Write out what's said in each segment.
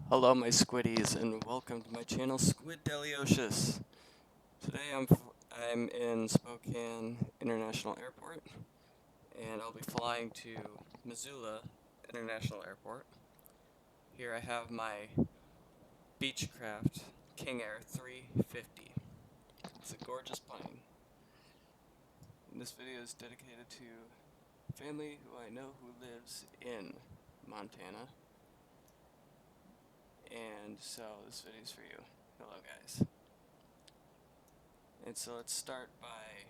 Hello my squiddies and welcome to my channel Squid Delicious. Today I'm in Spokane International Airport and I'll be flying to Missoula International Airport. Here I have my Beechcraft King Air 350. It's a gorgeous plane. And this video is dedicated to family who I know who lives in Montana. And so this video is for you. Hello guys. And so let's start by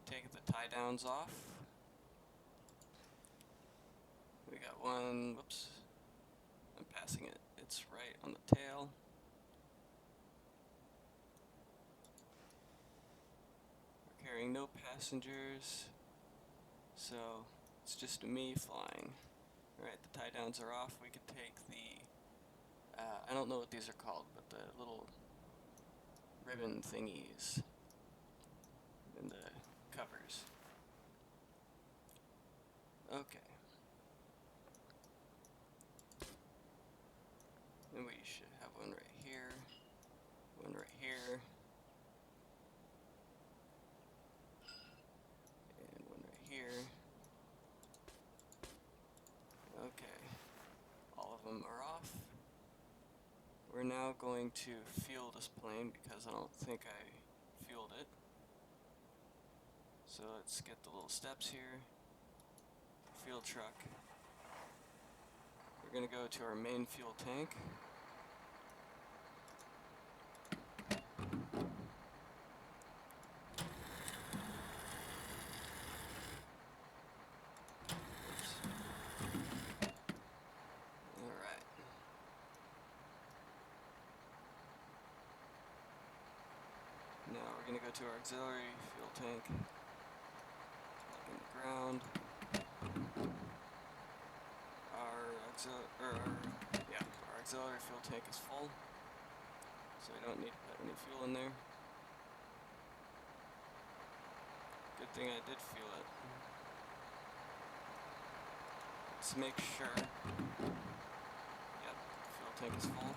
taking the tie downs off. We got one, whoops, I'm passing it. It's right on the tail. We're carrying no passengers, so it's just me flying. Alright, the tie downs are off. We could take the, I don't know what these are called, but the little ribbon thingies and the covers. Okay. And we should have one right here, one right here, and one right here. Okay, all of them are off. We're now going to fuel this plane because I don't think I fueled it. So let's get the little steps here. Fuel truck. We're going to go to our main fuel tank. Alright. Now we're going to go to our auxiliary fuel tank. Plug in the ground. Our auxiliary fuel tank is full, so we don't need to put any fuel in there. Good thing I did fuel it. Let's make sure. Yep, fuel tank is full.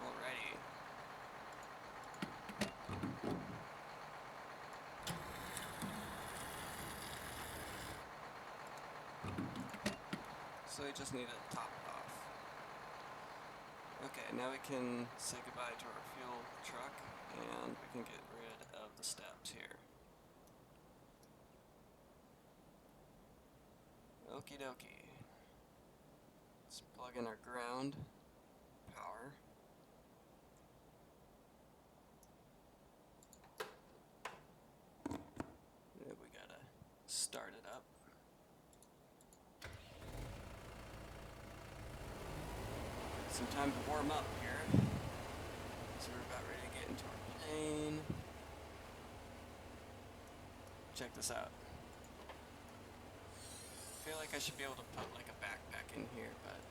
Alrighty. So we just need to top it off. Okay, now we can say goodbye to our fuel truck and we can get rid of the steps here. Okie dokie. Let's plug in our ground power. And we gotta start it up. Some time to warm up here. So we're about ready to get into our plane. Check this out. I feel like I should be able to put like a backpack in here, but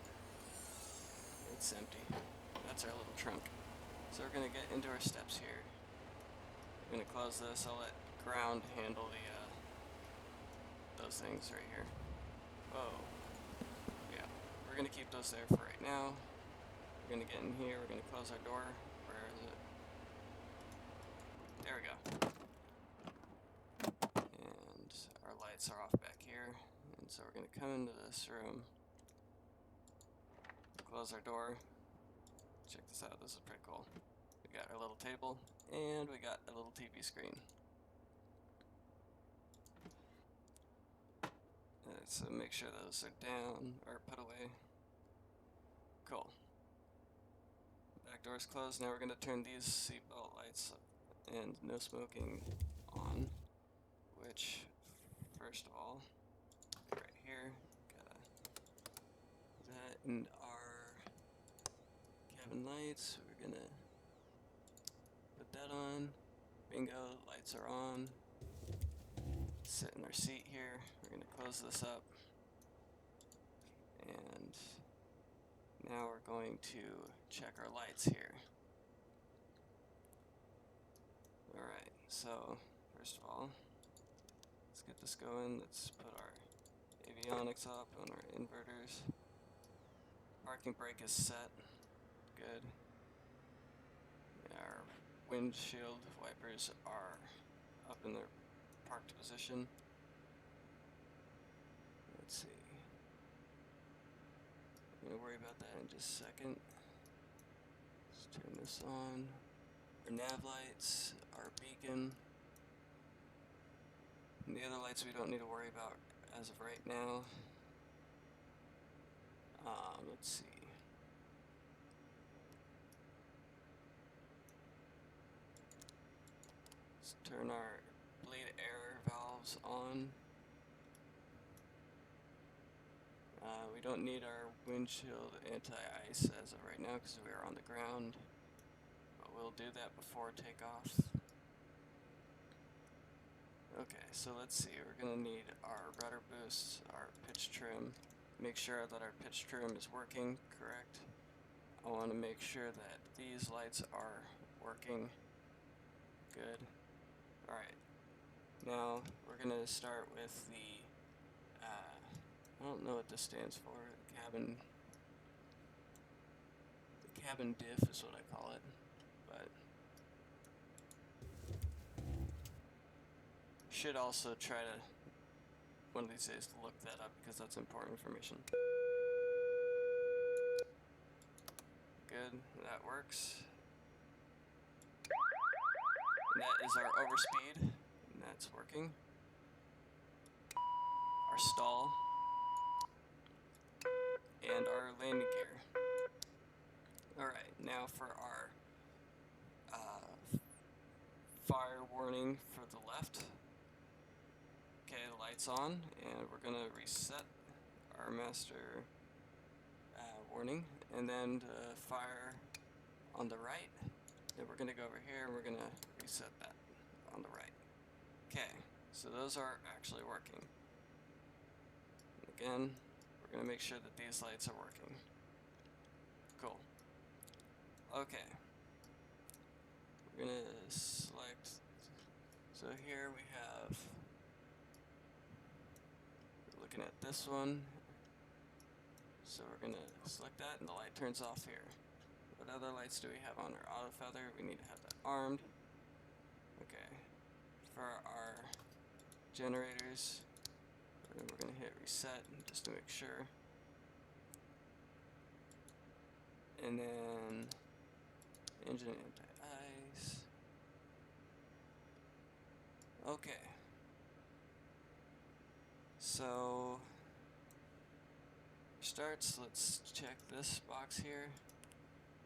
it's empty. That's our little trunk. So we're gonna get into our steps here. We're gonna close this. I'll let ground handle the those things right here. Whoa. Yeah. We're gonna keep those there for right now. We're gonna get in here, we're gonna close our door. Where is it? There we go. And our lights are off back here. And so we're gonna come into this room. Close our door. Check this out, this is pretty cool. We got our little table, and we got a little TV screen. So make sure those are down, or put away. Cool. Back door's closed. Now we're going to turn these seatbelt lights and no smoking on, which, first of all, right here, gotta that and our cabin lights. We're gonna put that on. Bingo, lights are on. Sit in our seat here. We're gonna close this up. And now we're going to check our lights here. Alright, so first of all, let's get this going. Let's put our avionics up on our inverters. Parking brake is set. Good. Our windshield wipers are up in their parked position. Let's see. I'm gonna worry about that in just a second. Let's turn this on. Our nav lights, our beacon. And the other lights we don't need to worry about as of right now. Let's see. Let's turn our bleed air valves on. We don't need our windshield anti-ice as of right now because we are on the ground, but we'll do that before takeoff. Okay, so let's see, we're going to need our rudder boost, our pitch trim, make sure that our pitch trim is working correct. I want to make sure that these lights are working good. Alright, now we're going to start with the I don't know what this stands for. The cabin diff is what I call it. But should also try to one of these days to look that up because that's important information. Good, that works. And that is our overspeed, and that's working. Our stall. And our landing gear. Alright, now for our fire warning for the left. Okay, the light's on, and we're going to reset our master warning, and then fire on the right. Then we're going to go over here, and we're going to reset that on the right. Okay, so those are actually working. Again, we're going to make sure that these lights are working. Cool. Okay. We're going to select, so here we have, we're looking at this one. So we're going to select that and the light turns off here. What other lights do we have on our auto feather? We need to have that armed. Okay. For our generators, and we're going to hit reset just to make sure. And then engine anti-ice. Okay. So starts, let's check this box here.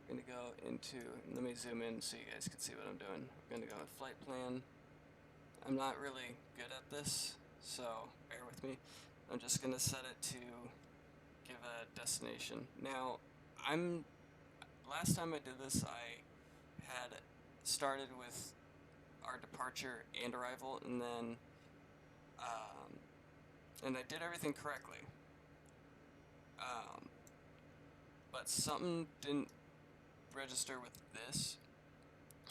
We're going to go into, let me zoom in so you guys can see what I'm doing. We're going to go with flight plan. I'm not really good at this, so bear with me. I'm just going to set it to give a destination. Now, last time I did this, I had started with our departure and arrival, and then, and I did everything correctly. But something didn't register with this,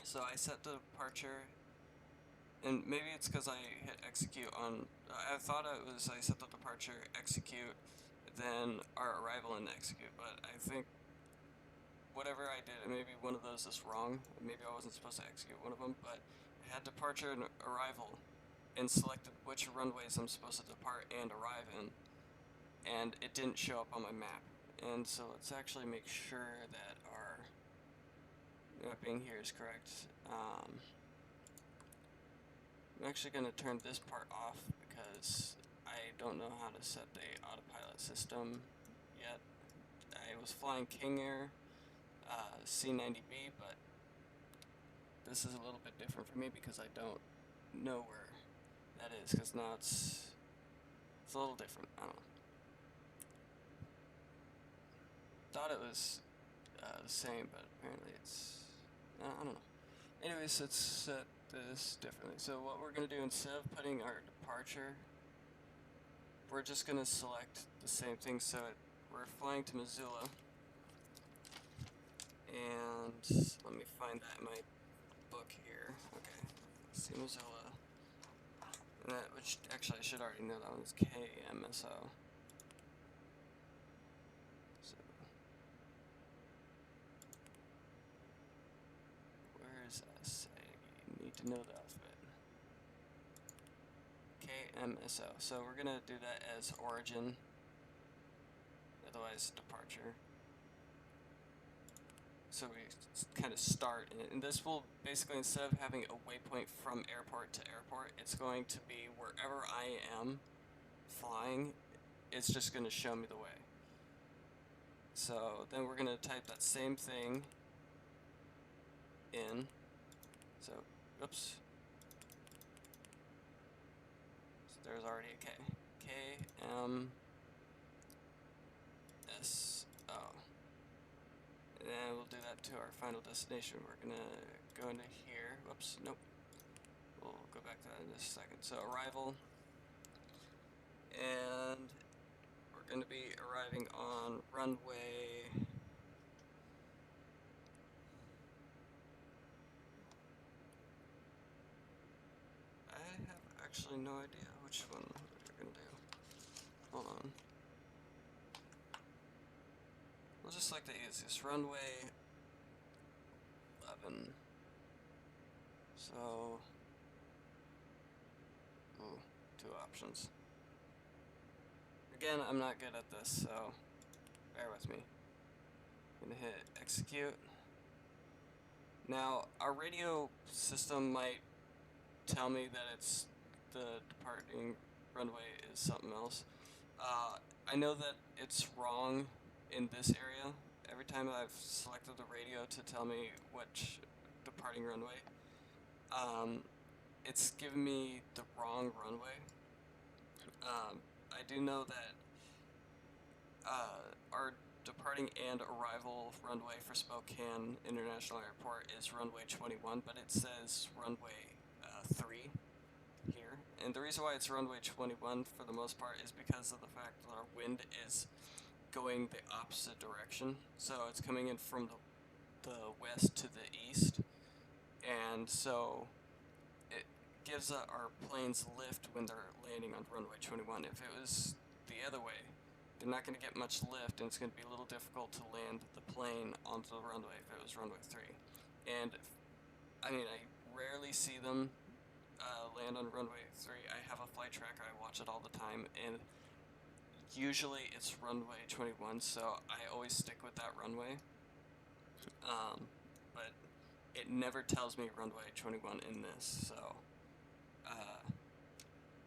so I set the departure, and maybe it's because I hit execute on, I thought it was I set the departure, execute, then our arrival and execute, but I think whatever I did, maybe one of those is wrong, maybe I wasn't supposed to execute one of them, but I had departure and arrival, and selected which runways I'm supposed to depart and arrive in, and it didn't show up on my map. And so let's actually make sure that our mapping here is correct. I'm actually going to turn this part off because I don't know how to set the autopilot system yet. I was flying King Air C90B, but this is a little bit different for me because I don't know where that is, because now it's a little different. I don't know. Thought it was the same, but apparently it's, I don't know. Anyways, let's set this differently. So what we're going to do, instead of putting our departure, we're just going to select the same thing. So we're flying to Missoula, and let me find that in my book here. Okay, let's see, Missoula, Which actually I should already know that one's KMSO. So where's S? I need to know the alphabet. KMSO. So we're gonna do that as origin, otherwise departure. So we kind of start in it, and this will basically, instead of having a waypoint from airport to airport, it's going to be wherever I am flying, it's just going to show me the way. So then we're going to type that same thing in. So, oops. So there's already a K. KMSO. And then we'll do that to our final destination. We're going to go into here. Whoops, nope. We'll go back to that in just a second. So arrival. And we're going to be arriving on runway. I have actually no idea which one we're going to do. Hold on. We'll just select the easiest. Runway 11. So, ooh, 2 options. Again, I'm not good at this, so bear with me. I'm gonna hit execute. Now, our radio system might tell me that it's the departing runway is something else. I know that it's wrong in this area. Every time I've selected the radio to tell me which departing runway, it's given me the wrong runway. I do know that our departing and arrival runway for Spokane International Airport is runway 21, but it says runway 3 here. And the reason why it's runway 21 for the most part is because of the fact that our wind is going the opposite direction. So it's coming in from the west to the east. And so it gives our planes lift when they're landing on runway 21. If it was the other way, they're not going to get much lift, and it's going to be a little difficult to land the plane onto the runway if it was runway 3. And I mean, I rarely see them land on runway 3. I have a flight tracker, I watch it all the time, and usually it's runway 21, so I always stick with that runway. But it never tells me runway 21 in this, so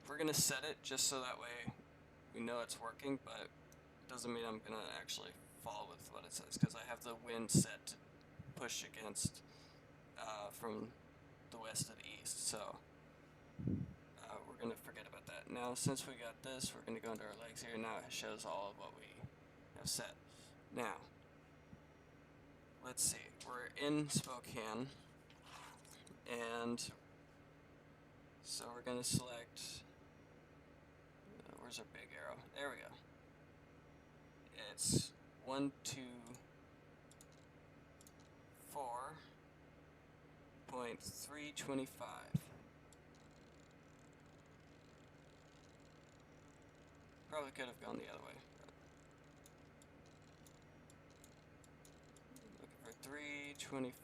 we're going to set it just so that way we know it's working, but it doesn't mean I'm going to actually follow with what it says, because I have the wind set to push against from the west to the east, so we're going to forget about that. Now, since we got this, we're going to go into our legs here. Now it shows all of what we have set. Now, let's see. We're in Spokane, and so we're going to select, where's our big arrow? There we go. It's 1, 2, 4.325. Probably could have gone the other way. Looking for 325.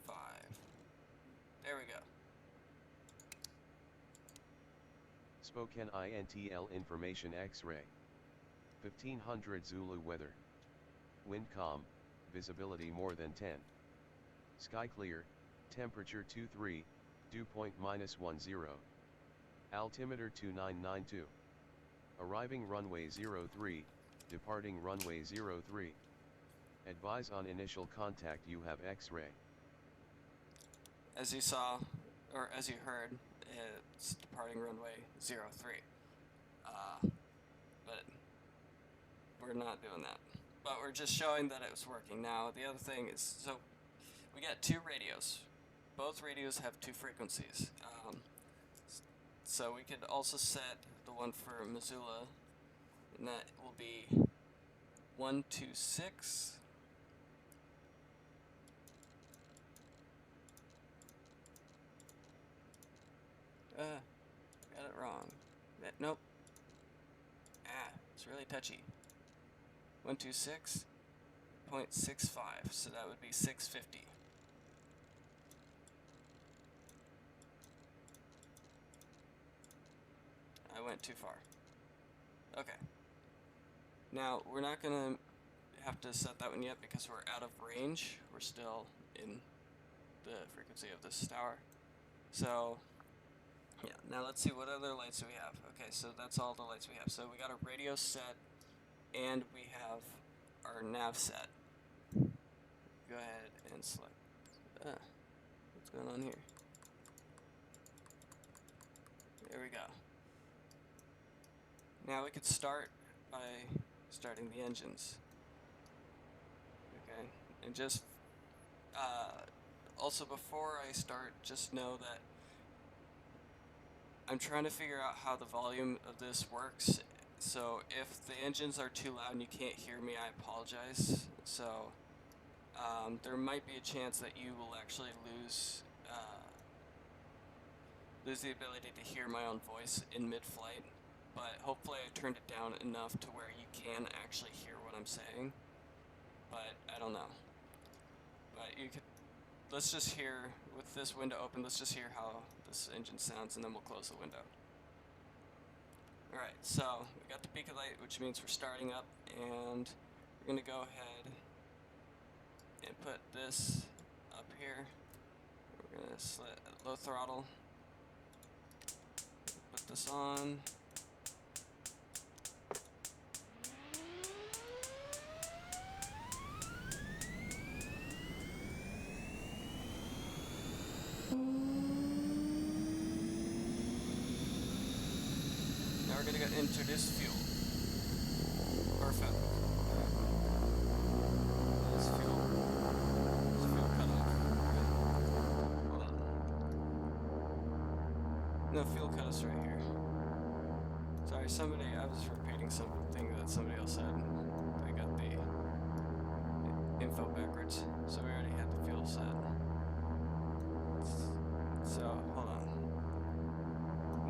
There we go. Spokane INTL information X-ray. 1500 Zulu weather. Wind calm, visibility more than 10. Sky clear, temperature 23, dew point -10. Altimeter 2992. Arriving runway 03, departing runway 03. Advise on initial contact, you have X-ray. As you saw, or as you heard, it's departing runway 03. But we're not doing that. But we're just showing that it was working. Now, the other thing is, so we got 2 radios. Both radios have 2 frequencies. So we could also set the one for Missoula, and that will be 126. Got it wrong. Nope. Ah, it's really touchy. 126.65, so that would be 650. I went too far. Okay. Now, we're not gonna have to set that one yet because we're out of range. We're still in the frequency of this tower. So, yeah, now let's see what other lights do we have. Okay, so that's all the lights we have. So we got a radio set, and we have our nav set. Go ahead and select. What's going on here? There we go. Now we could start by starting the engines. Okay, and just also before I start, just know that I'm trying to figure out how the volume of this works. So if the engines are too loud and you can't hear me, I apologize. So there might be a chance that you will actually lose the ability to hear my own voice in mid-flight. But hopefully I turned it down enough to where you can actually hear what I'm saying. But I don't know. But you could, let's just hear, with this window open, let's just hear how this engine sounds, and then we'll close the window. Alright, so we got the beacon light, which means we're starting up, and we're going to go ahead and put this up here. We're going to slit low throttle, put this on. Now we're going to introduce fuel. Or fuel. This fuel. This fuel cutoff. Hold on. No, fuel cutoff's right here. Sorry, I was repeating something that somebody else said. I got the info backwards. So we already had the fuel set. So, hold on.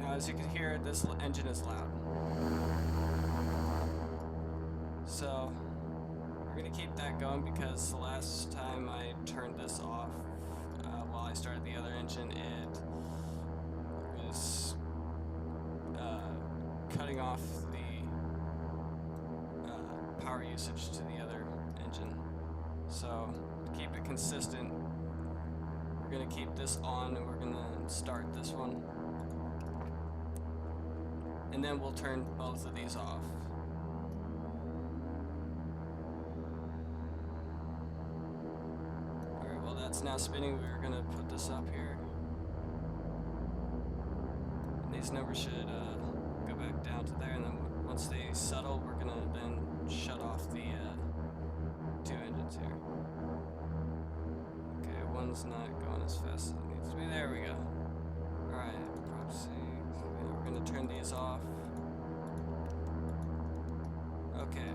Now, as you can hear, this engine is loud. So, we're going to keep that going because the last time I turned this off while I started the other engine, it was cutting off the power usage to the other engine. So, to keep it consistent, we're going to keep this on and we're going to start this one. And then we'll turn both of these off. Alright, well that's now spinning. We're going to put this up here. And these numbers should go back down to there, and then once they settle, we're going to then shut off the two engines here. Okay, one's not going as fast as it needs to be. There we go. Alright, prop C. We're going to turn these off. Okay.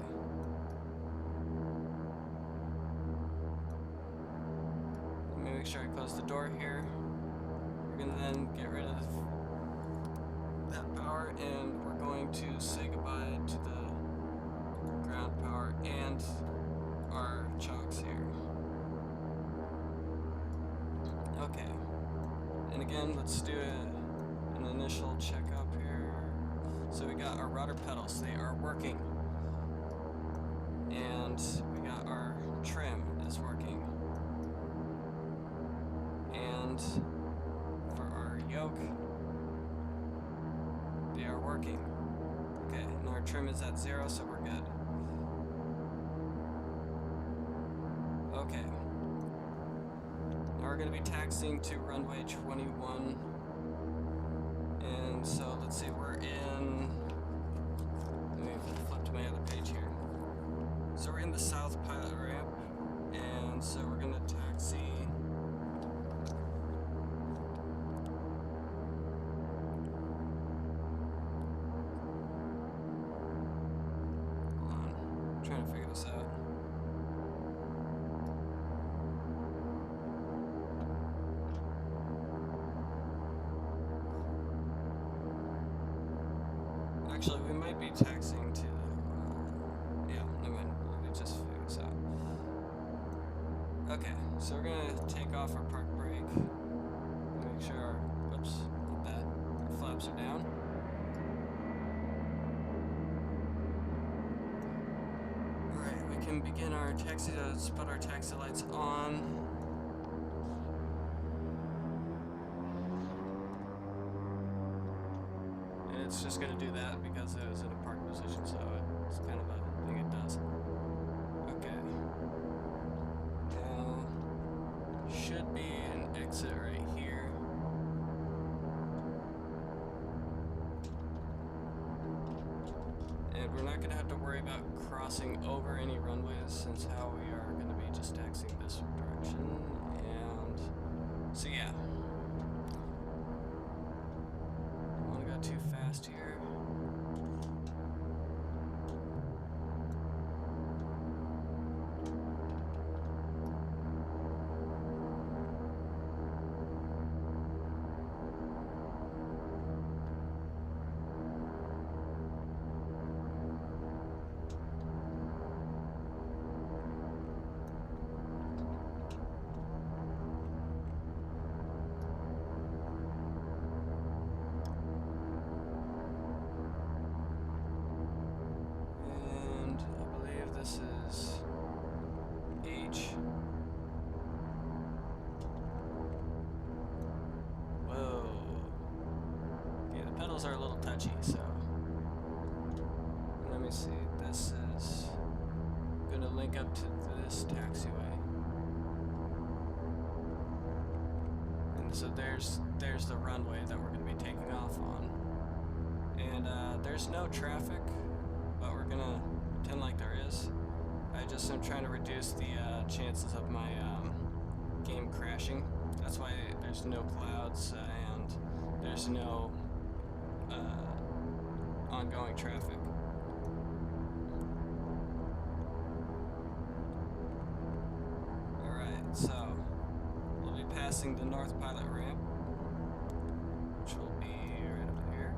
Let me make sure I close the door here. We're going to then get rid of that power, and we're going to say goodbye to the ground power and our chocks here. Okay. And again, let's do an initial checkup here. So we got our rudder pedals, they are working. And we got our trim is working. And for our yoke, they are working. Okay, and our trim is at 0, so we're good. Okay. Now we're going to be taxiing to runway 21. And so let's see, we're in, let me flip to my other page here. So we're in the south pilot ramp, and so we're going to taxi. Hold on, I'm trying to figure this out. Actually, we might be taxiing to yeah, never mind. We just figured this out. Okay, so we're gonna take off our park brake. Make sure our, oops, not that, our flaps are down. Alright, we can begin our taxi, let's put our taxi lights on. And it's just gonna do that because it was in a park position, so it's kind of a thing it does. Okay. Now, should be an exit right here. And we're not going to have to worry about crossing over any runways since how we are going to be just taxiing this direction. And so yeah. Don't want to go too fast here. This is H. Whoa. Okay, the pedals are a little touchy, so let me see. This is gonna link up to this taxiway. And so there's the runway that we're gonna be taking off on. And there's no traffic, but we're gonna pretend like there is. I just am trying to reduce the chances of my game crashing. That's why there's no clouds and there's no ongoing traffic. Alright, so we'll be passing the North Pilot ramp, which will be right up here.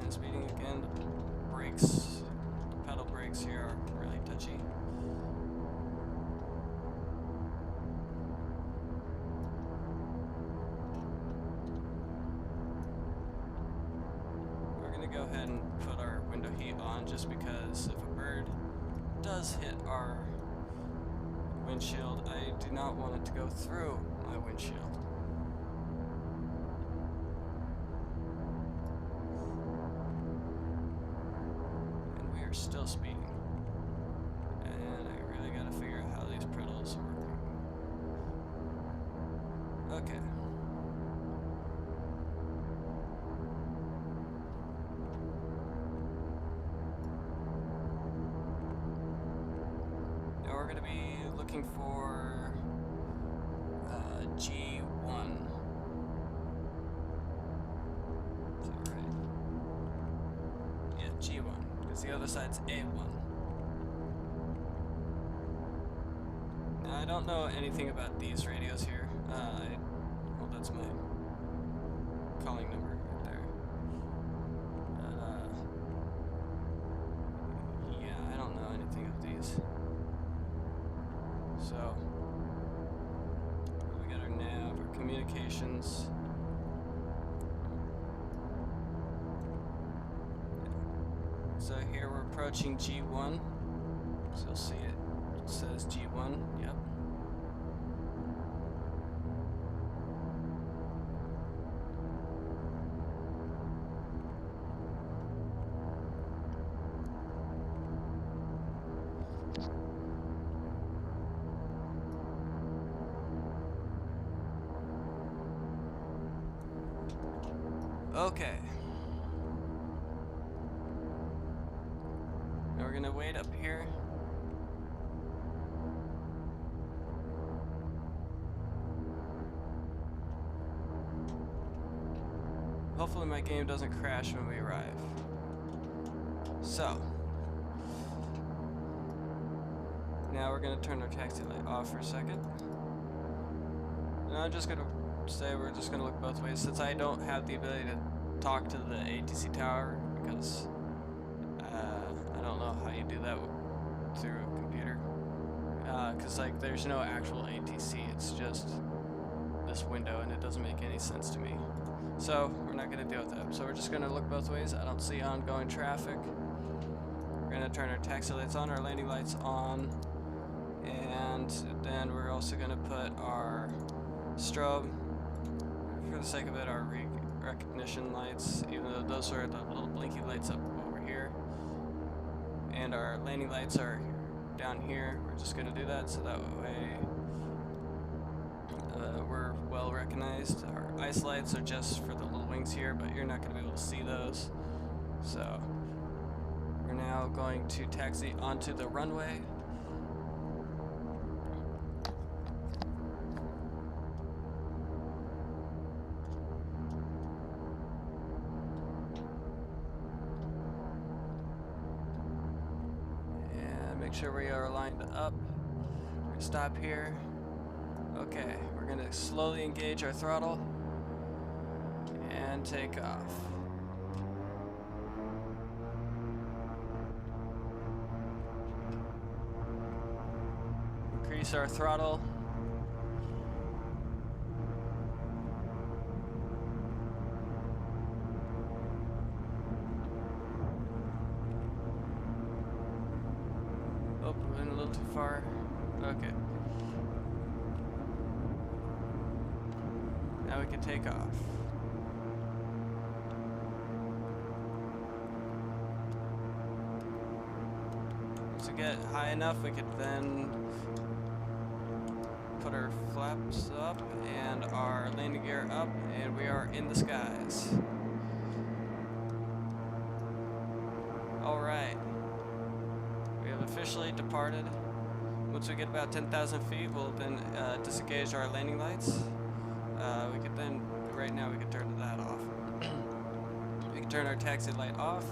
Speeding again, the brakes, the pedal brakes here are really touchy. We're gonna go ahead and put our window heat on just because if a bird does hit our windshield, I do not want it to go through my windshield. Still speeding, and I really gotta figure out how these pedals are working. Okay. Now we're gonna be looking for G1. Is that right? Yeah, G1. The other side's A1. Now, I don't know anything about these radios here. Well, that's my calling number right there. But, yeah, I don't know anything of these. So, we got our nav, our communications. So here we're approaching G1, so you'll see it says G1, yep. Okay. Now we're gonna wait up here. Hopefully my game doesn't crash when we arrive. So, now we're gonna turn our taxi light off for a second. And I'm just gonna say we're just gonna look both ways since I don't have the ability to talk to the ATC tower because I don't know how you do that through a computer. Because like there's no actual ATC, it's just this window and it doesn't make any sense to me. So we're not going to deal with that. So we're just going to look both ways. I don't see ongoing traffic. We're going to turn our taxi lights on, our landing lights on, and then we're also going to put our strobe, for the sake of it, our recognition lights, even though those are the little blinky lights up over here, and our landing lights are down here. We're just going to do that so that way we're well recognized. Our ice lights are just for the little wings here, but you're not going to be able to see those. So we're now going to taxi onto the runway. And make sure we are lined up. We're going to stop here. Okay, we're going to slowly engage our throttle and take off. Increase our throttle. Oh, we went a little too far. Okay. Now we can take off. Once we get high enough, we could then put our flaps up and our landing gear up, and we are in the skies. Alright. We have officially departed. Once we get about 10,000 feet, we'll then disengage our landing lights. We could then, right now we could turn that off. We can turn our taxi light off.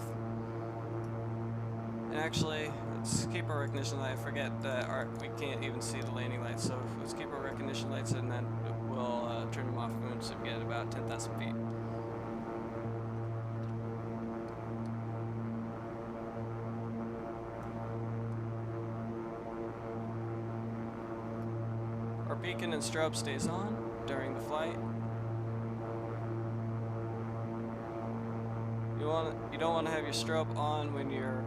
And actually, let's keep our recognition light. I forget that we can't even see the landing lights, so let's keep our recognition lights and then we'll turn them off once we get about 10,000 feet. Our beacon and strobe stays on during the flight. You don't want to have your strobe on when you're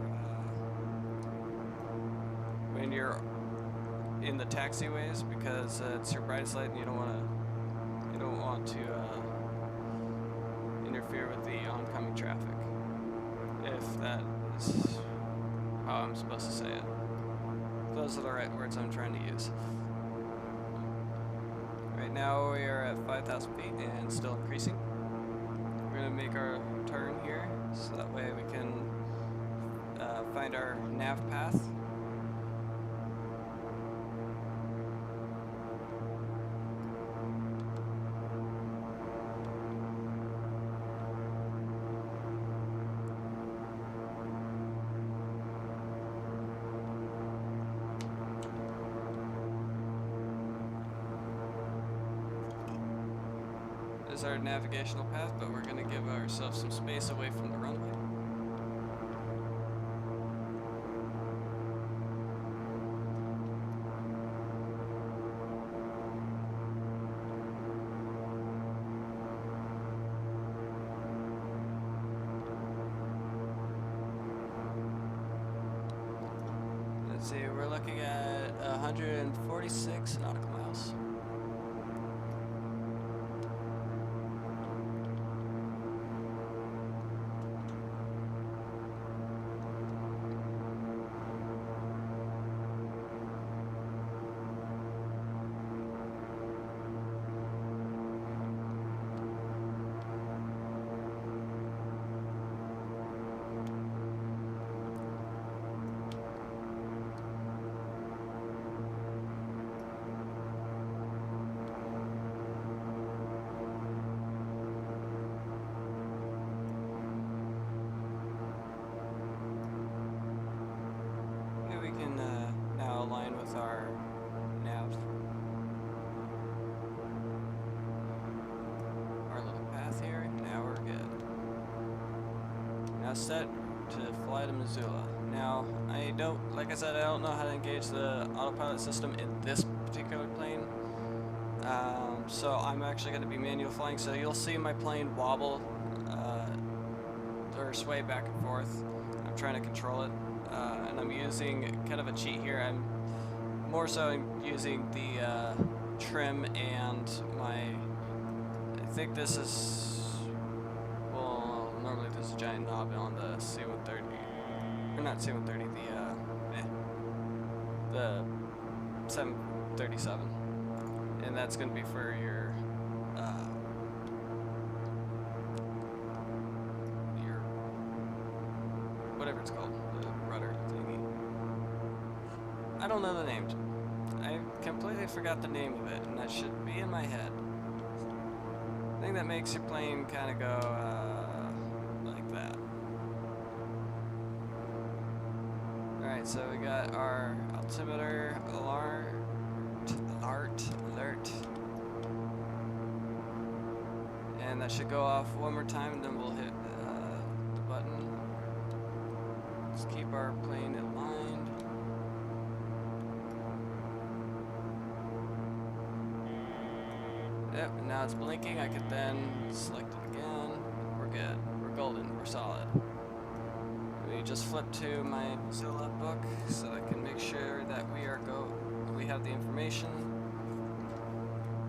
in the taxiways because it's your brightest light, and you don't want to interfere with the oncoming traffic. If that is how I'm supposed to say it. Those are the right words I'm trying to use. Right now we are at 5,000 feet and still increasing. We're going to make our turn here so that way we can find our nav path. Is our navigational path, but we're going to give ourselves some space away from the runway. Let's see, we're looking at 146 nautical miles. set to fly to Missoula. Now, I don't, like I said, I don't know how to engage the autopilot system in this particular plane. So I'm actually going to be manual flying, so you'll see my plane wobble or sway back and forth. I'm trying to control it, and I'm using kind of a cheat here. I'm more so using the trim and I think this is, well, normally there's a giant knob on the C-130, or not C-130, the 737, and that's going to be for your whatever it's called, the rudder thingy. I don't know the name. I completely forgot the name of it, and that should be in my head. The thing that makes your plane kind of go like that. Alright, so we got our altimeter alert. And that should go off one more time, and then we'll hit the button. Just keep our plane aligned. Yep, and now it's blinking. I could then select it again. We're good. We're golden. We're solid. We just flip to my Missoula book so I can make sure that we have the information.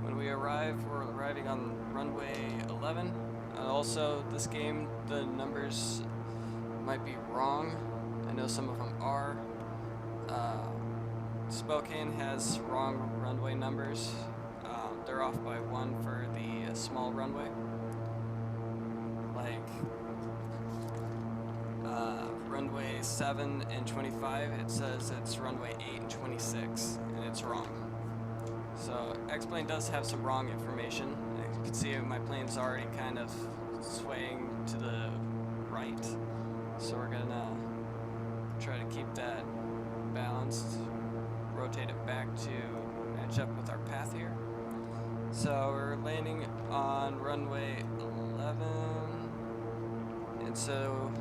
When we arrive, we're arriving on runway 11. Also, this game, the numbers might be wrong. I know some of them are. Spokane has wrong runway numbers. They're off by 1 for the small runway. Like runway 7 and 25, it says it's runway 8 and 26, and it's wrong. So X-Plane does have some wrong information. As you can see, my plane's already kind of swaying to the right. So we're gonna try to keep that balanced, rotate it back to match up with our path here. So we're landing on runway 11, and so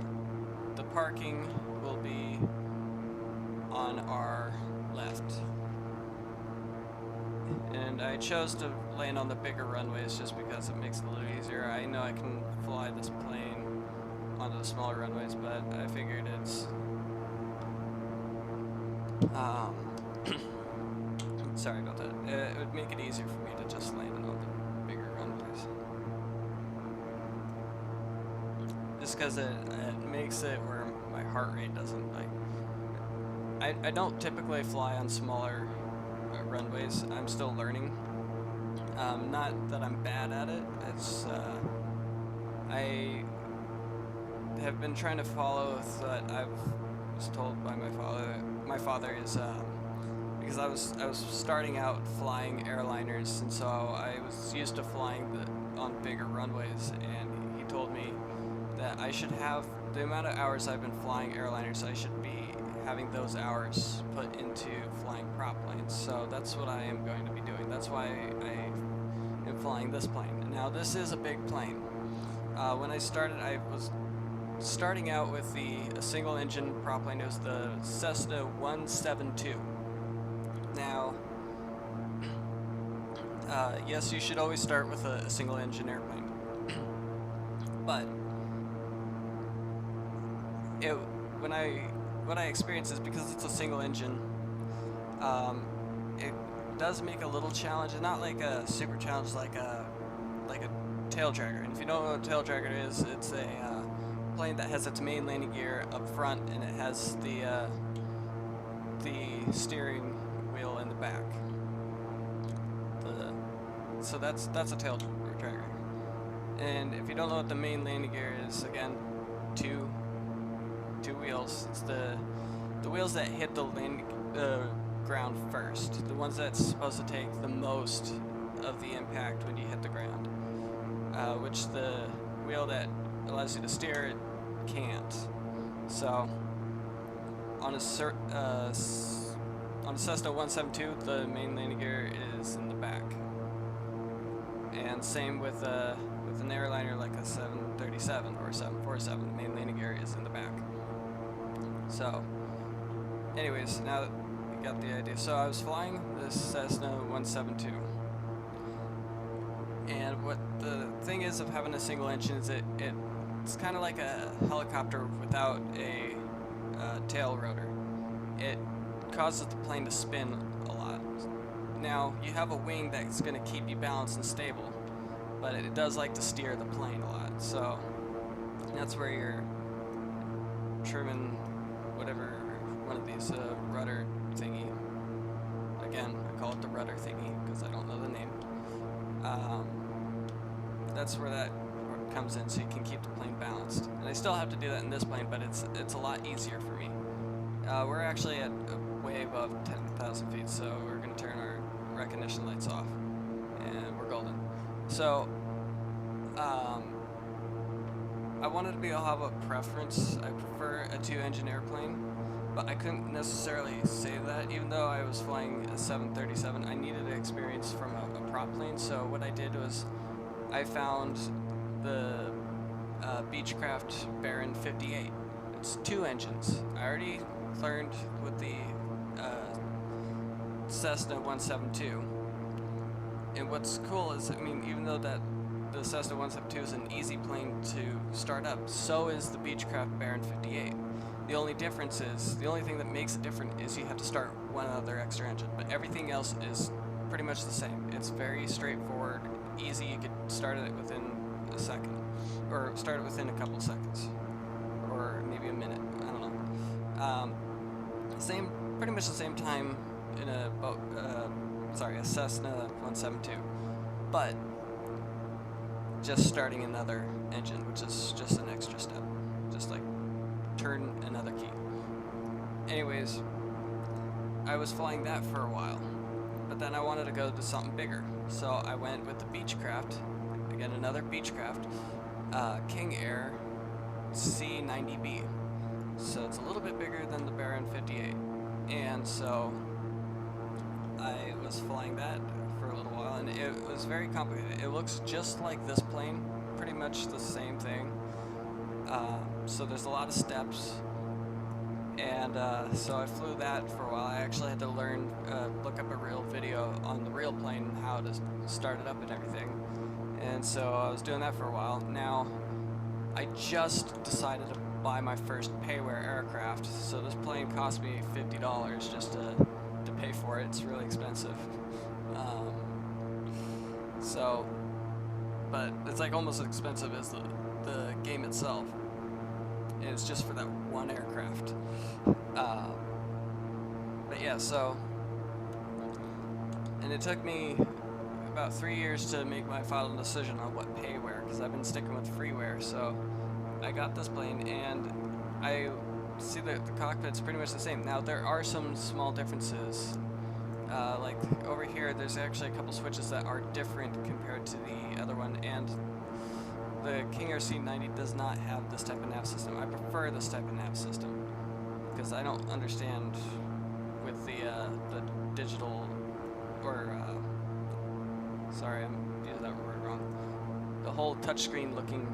the parking will be on our left. And I chose to land on the bigger runways just because it makes it a little easier. I know I can fly this plane onto the smaller runways, but I figured it's sorry about that. It would make it easier for me to just land on the bigger runways. Just because it makes it where my heart rate doesn't, like... I don't typically fly on smaller runways. I'm still learning. Not that I'm bad at it. It's I have been trying to follow what I was told by my father. My father is because I was starting out flying airliners, and so I was used to flying on bigger runways, and he told me that I should have the amount of hours I've been flying airliners. I should be having those hours put into flying prop planes. So that's what I am going to be doing. That's why I am flying this plane. Now this is a big plane. When I started, I was starting out with a single engine prop plane. It was the Cessna 172. Now, yes, you should always start with a single engine airplane. But what I experienced is because it's a single engine, it does make a little challenge, and not like a super challenge like a tail dragger. And if you don't know what a tail dragger is, it's a plane that has its main landing gear up front, and it has the steering wheel in the back. So that's a tail dragger. And if you don't know what the main landing gear is, again, two wheels. It's the wheels that hit the ground first. The ones that's supposed to take the most of the impact when you hit the ground. Which the wheel that allows you to steer it can't. So on a Cessna 172, the main landing gear is in the back. and same with an airliner like a 737 or 747. The main landing area is in the back. So, anyways, now that you got the idea, so I was flying this Cessna 172, and what the thing is of having a single engine is it's kind of like a helicopter without a tail rotor. It causes the plane to spin a lot. Now, you have a wing that's going to keep you balanced and stable, but it does like to steer the plane a lot. So that's where you're trimming whatever one of these rudder thingy. Again, I call it the rudder thingy because I don't know the name. That's where that comes in, so you can keep the plane balanced. And I still have to do that in this plane, but it's a lot easier for me. We're actually at way above 10,000 feet, so we're going to turn our recognition lights off, and we're golden. So, I wanted to be able to have a preference. I prefer a 2-engine airplane, but I couldn't necessarily say that. Even though I was flying a 737, I needed an experience from a prop plane, so what I did was I found the Beechcraft Baron 58. It's 2 engines. I already learned with the Cessna 172, and what's cool is, I mean, even though that the Cessna 172 is an easy plane to start up, so is the Beechcraft Baron 58. The only difference is, the only thing that makes it different is you have to start one other extra engine, but everything else is pretty much the same. It's very straightforward, easy. You could start it within a second, or start it within a couple seconds, or maybe a minute. I don't know. Pretty much the same time in a Cessna 172, but just starting another engine, which is just an extra step, just like turn another key. Anyways, I was flying that for a while, but then I wanted to go to something bigger, so I went with the Beechcraft, again another Beechcraft, King Air C90B. So it's a little bit bigger than the Baron 58, and so I was flying that for a little while, and it was very complicated. It looks just like this plane, pretty much the same thing. So there's a lot of steps, and so I flew that for a while. I actually had to learn, look up a real video on the real plane, how to start it up and everything. And so I was doing that for a while. Now, I just decided to buy my first payware aircraft, so this plane cost me $50 just to pay for it. It's really expensive. But it's like almost as expensive as the game itself. And it's just for that one aircraft. But yeah, so, and it took me about 3 years to make my final decision on what payware, because I've been sticking with freeware. So I got this plane, and I see that the cockpit's pretty much the same. Now, there are some small differences. Like over here, there's actually a couple switches that are different compared to the other one, and the King Air C90 does not have this type of nav system. I prefer this type of nav system because I don't understand with the digital, or sorry, I'm using that word wrong. The whole touchscreen looking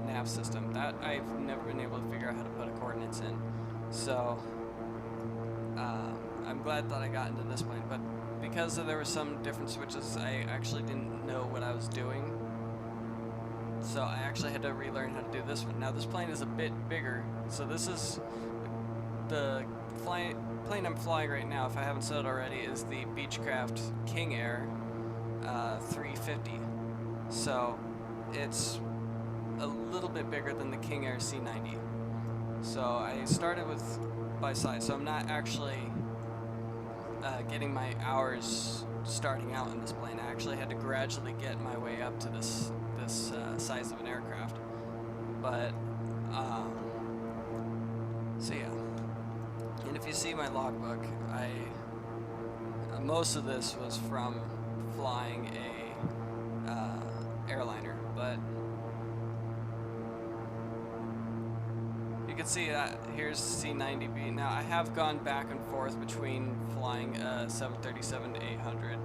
nav system, that I've never been able to figure out how to put a coordinates in. So I'm glad that I got into this plane, but because there were some different switches, I actually didn't know what I was doing. So I actually had to relearn how to do this one. Now this plane is a bit bigger, so this is the plane I'm flying right now, if I haven't said it already, is the Beechcraft King Air 350. So it's a little bit bigger than the King Air C90. So I started with by size, so I'm not actually getting my hours starting out in this plane. I actually had to gradually get my way up to this size of an aircraft. But so yeah, and if you see my logbook, most of this was from flying a airliner, but you can see that here's C90B. Now I have gone back and forth between flying a 737-800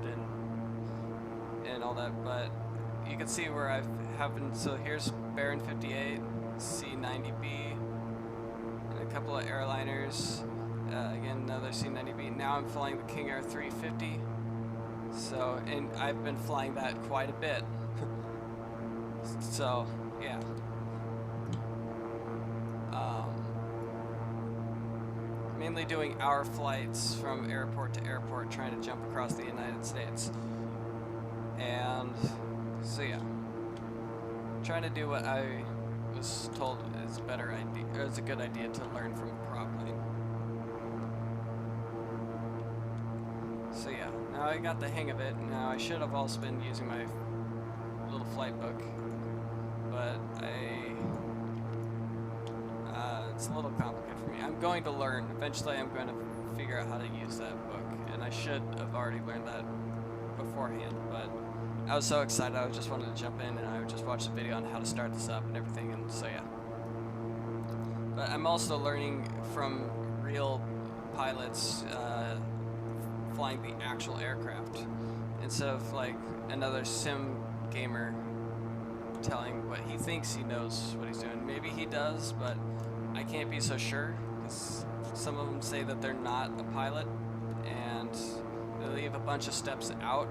and and all that, but you can see where I've happened. So here's Baron 58, C90B, and a couple of airliners. Again, another C90B. Now I'm flying the King Air 350. So, and I've been flying that quite a bit. So, yeah. Mainly doing hour flights from airport to airport, trying to jump across the United States. And so yeah, trying to do what I was told is a better idea, or is a good idea to learn from a prop plane. So yeah, now I got the hang of it. Now I should have also been using my little flight book, but it's a little complicated for me. I'm going to learn. Eventually I'm going to figure out how to use that book, and I should have already learned that beforehand, but I was so excited. I just wanted to jump in, and I would just watch the video on how to start this up and everything, and so yeah. But I'm also learning from real pilots flying the actual aircraft, instead of like another sim gamer telling what he thinks he knows what he's doing. Maybe he does, but I can't be so sure, because some of them say that they're not a pilot, and they leave a bunch of steps out,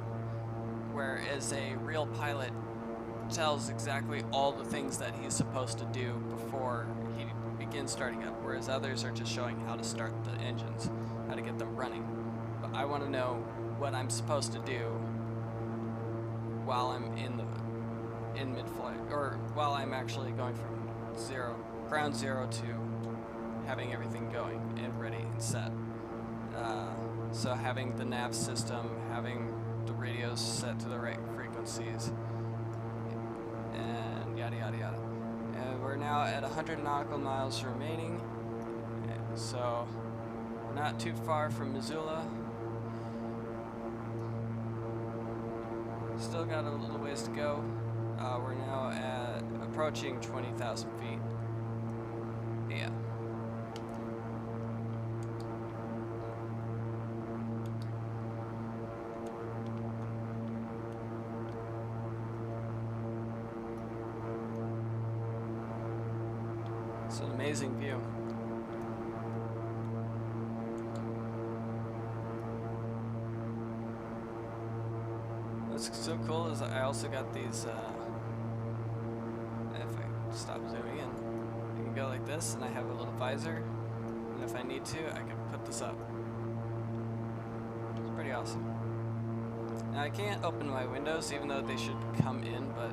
whereas a real pilot tells exactly all the things that he's supposed to do before he begins starting up, whereas others are just showing how to start the engines, how to get them running. But I want to know what I'm supposed to do while I'm in mid-flight, or while I'm actually going from ground zero to having everything going and ready and set. So having the nav system, having the radios set to the right frequencies, and yada yada yada. And we're now at 100 nautical miles remaining, so we're not too far from Missoula. Still got a little ways to go. We're now at approaching 20,000 feet. Yeah. It's an amazing view. What's so cool is I also got these, if I stop zooming in, I can go like this, and I have a little visor, and if I need to, I can put this up. It's pretty awesome. Now I can't open my windows, even though they should come in, but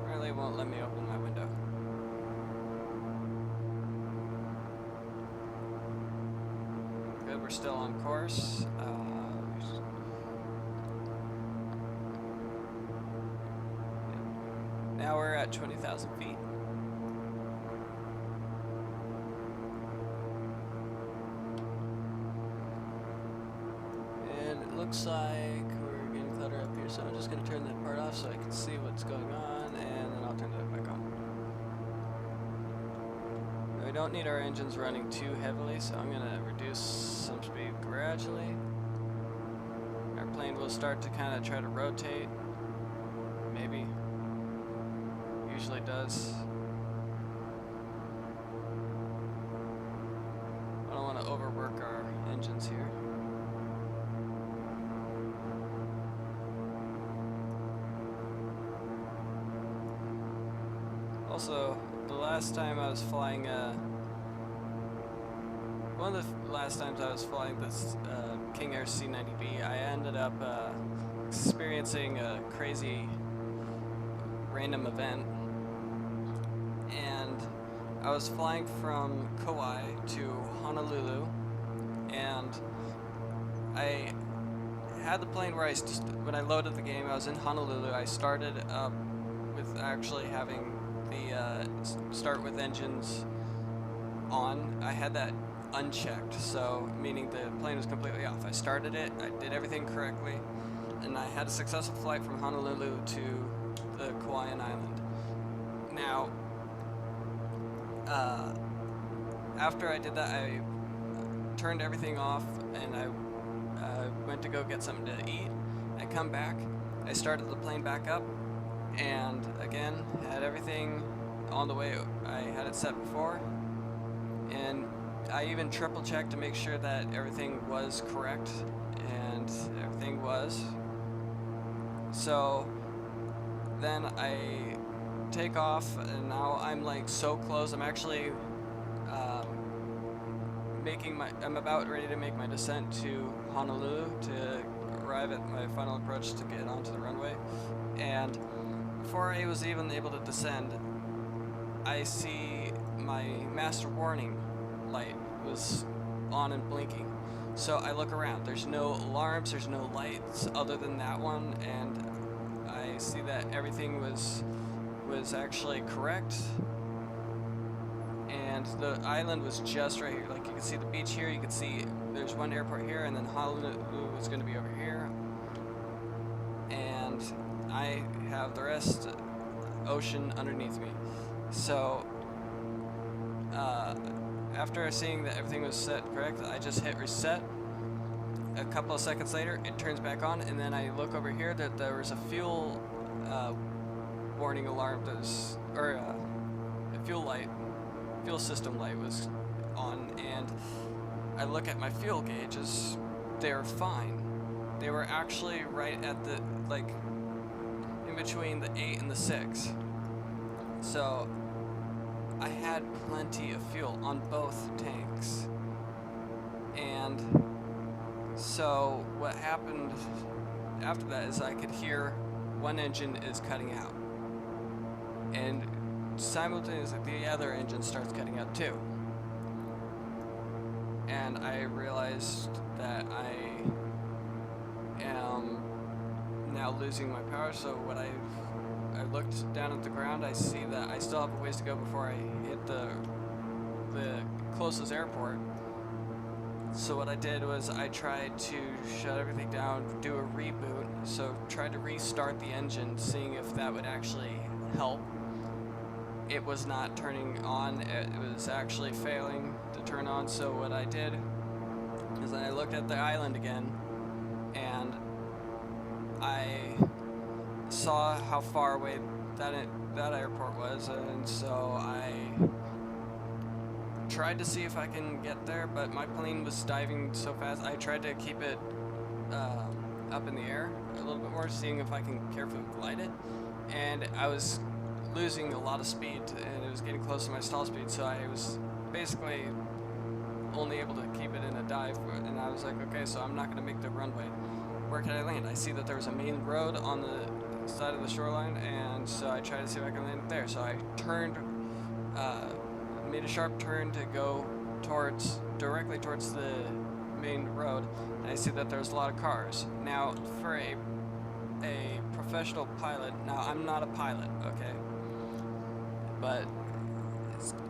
really won't let me open my window. Good, we're still on course. Now we're at 20,000 feet. And it looks like we're getting clutter up here, so I'm just going to turn that part off so I can see what's going on, and then I'll turn that back on. We don't need our engines running too heavily, so I'm going to reduce some speed gradually. Our plane will start to kind of try to rotate, maybe. Usually does. I don't want to overwork our engines here. Also, the last time I was flying, one of the last times I was flying this King Air C90B, I ended up experiencing a crazy random event. And I was flying from Kauai to Honolulu, and I had the plane where when I loaded the game, I was in Honolulu. I started up with actually having the start with engines on. I had that unchecked, so meaning the plane was completely off. I started it, I did everything correctly, and I had a successful flight from Honolulu to the Kauaian island. Now, after I did that, turned everything off, and I went to go get something to eat. I come back, I started the plane back up, and again, had everything on the way I had it set before, and I even triple checked to make sure that everything was correct, and everything was. So then I take off, and now I'm like so close. I'm actually I'm about ready to make my descent to Honolulu to arrive at my final approach to get onto the runway. And before I was even able to descend, I see my master warning light was on and blinking. So I look around. There's no alarms, there's no lights other than that one, and I see that everything was actually correct. And the island was just right here. Like, you can see the beach here, you can see there's one airport here, and then Honolulu was going to be over here. And I have the rest ocean underneath me. So after seeing that everything was set correct, I just hit reset. A couple of seconds later, it turns back on, and then I look over here that there was a fuel warning alarm, or a fuel system light was on, and I look at my fuel gauges. They're fine. They were actually right at the, like, in between the 8 and the 6. So I had plenty of fuel on both tanks. And so what happened after that is I could hear one engine is cutting out, and simultaneously the other engine starts cutting out too. And I realized that I am now losing my power. So what I looked down at the ground, I see that I still have a ways to go before I hit the closest airport. So what I did was I tried to shut everything down, do a reboot, so tried to restart the engine, seeing if that would actually help. It was not turning on, it was actually failing to turn on. So what I did is I looked at the island again, and I saw how far away that airport was, and so I tried to see if I can get there, but my plane was diving so fast. I tried to keep it up in the air a little bit more, seeing if I can carefully glide it, and I was losing a lot of speed, and it was getting close to my stall speed, so I was basically only able to keep it in a dive, and I was like, okay, so I'm not going to make the runway. Where can I land? I see that there was a main road on the side of the shoreline, and so I tried to see if I can land there. So I turned, made a sharp turn to go directly towards the main road, and I see that there's a lot of cars. Now, for a professional pilot, now I'm not a pilot, okay, but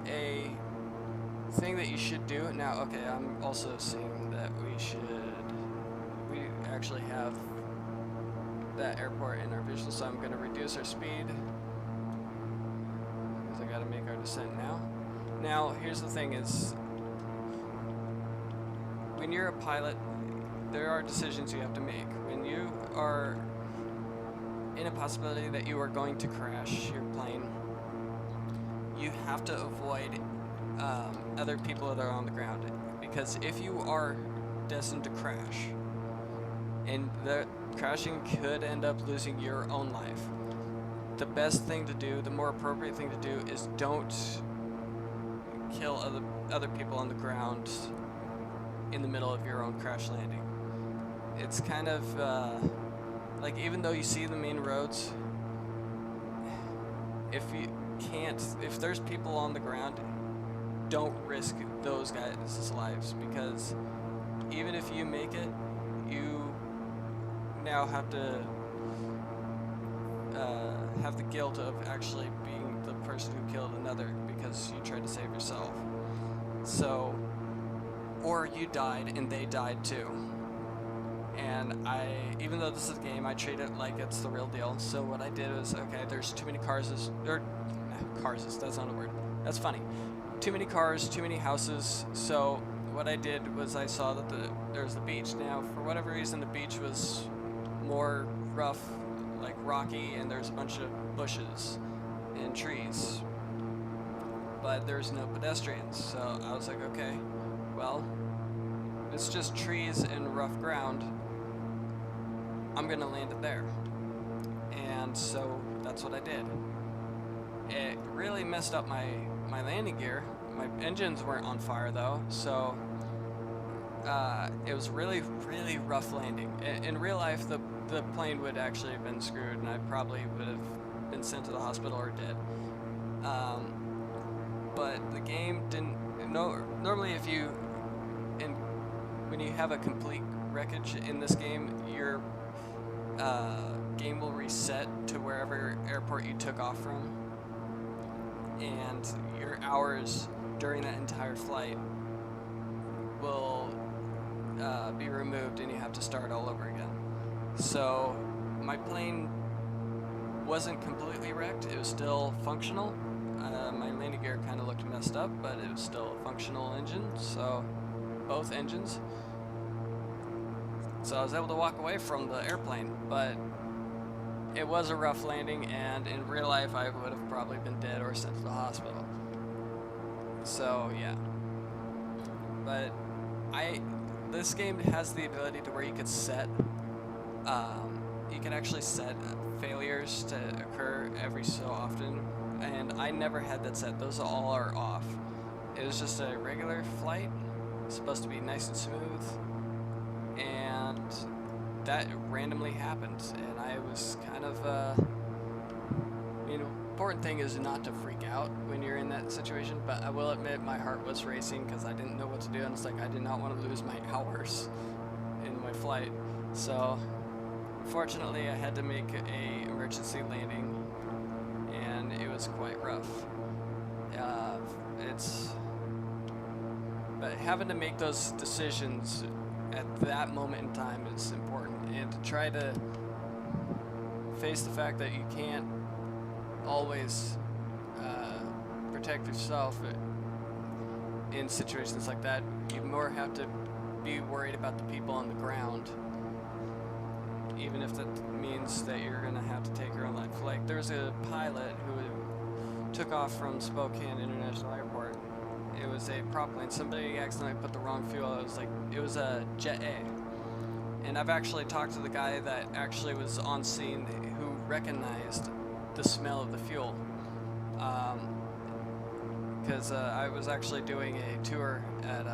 a thing that you should do now. Okay, I'm also seeing that we actually have that airport in our visual, so I'm going to reduce our speed because I got to make our descent now. Now, here's the thing is, when you're a pilot, there are decisions you have to make. When you are in a possibility that you are going to crash your plane, you have to avoid other people that are on the ground, because if you are destined to crash, and the crashing could end up losing your own life, the best thing to do, the more appropriate thing to do, is don't kill other people on the ground in the middle of your own crash landing. It's kind of like, even though you see the main roads, if there's people on the ground, don't risk those guys' lives, because even if you make it, you now have to have the guilt of actually being the person who killed another because you tried to save yourself. So, or you died and they died too. And even though this is a game, I treat it like it's the real deal. So what I did was, okay, there's too many cars, that's not a word. That's funny. Too many cars, too many houses. So what I did was I saw that there's the beach. Now, for whatever reason, the beach was more rough, like rocky, and there's a bunch of bushes and trees, but there's no pedestrians. So I was like, okay, well, it's just trees and rough ground. I'm gonna land it there. And so that's what I did. It really messed up my landing gear. My engines weren't on fire though, so it was really rough landing. In real life, the plane would actually have been screwed, and I probably would have been sent to the hospital or dead. But the game didn't. No, normally when you have a complete wreckage in this game, your game will reset to wherever airport you took off from, and your hours during that entire flight will be removed, and you have to start all over again. So my plane wasn't completely wrecked. It was still functional. My landing gear kind of looked messed up, but it was still a functional engine, so both engines. So I was able to walk away from the airplane, but it was a rough landing, and in real life I would have probably been dead or sent to the hospital. So yeah. But this game has the ability to where you could set, you can actually set failures to occur every so often, and I never had that set. Those all are off. It was just a regular flight, supposed to be nice and smooth, and that randomly happened, and I was kind of, the important thing is not to freak out when you're in that situation, but I will admit my heart was racing because I didn't know what to do, and it's like I did not want to lose my hours in my flight. So unfortunately I had to make a emergency landing, and it was quite rough. But having to make those decisions at that moment in time is important, and to try to face the fact that you can't always protect yourself in situations like that. You more have to be worried about the people on the ground, even if that means that you're gonna have to take your own life. Like, there's a pilot who took off from Spokane International Airport. It was a prop plane. Somebody accidentally put the wrong fuel. It was a Jet A. And I've actually talked to the guy that actually was on scene who recognized the smell of the fuel. Because I was actually doing a tour at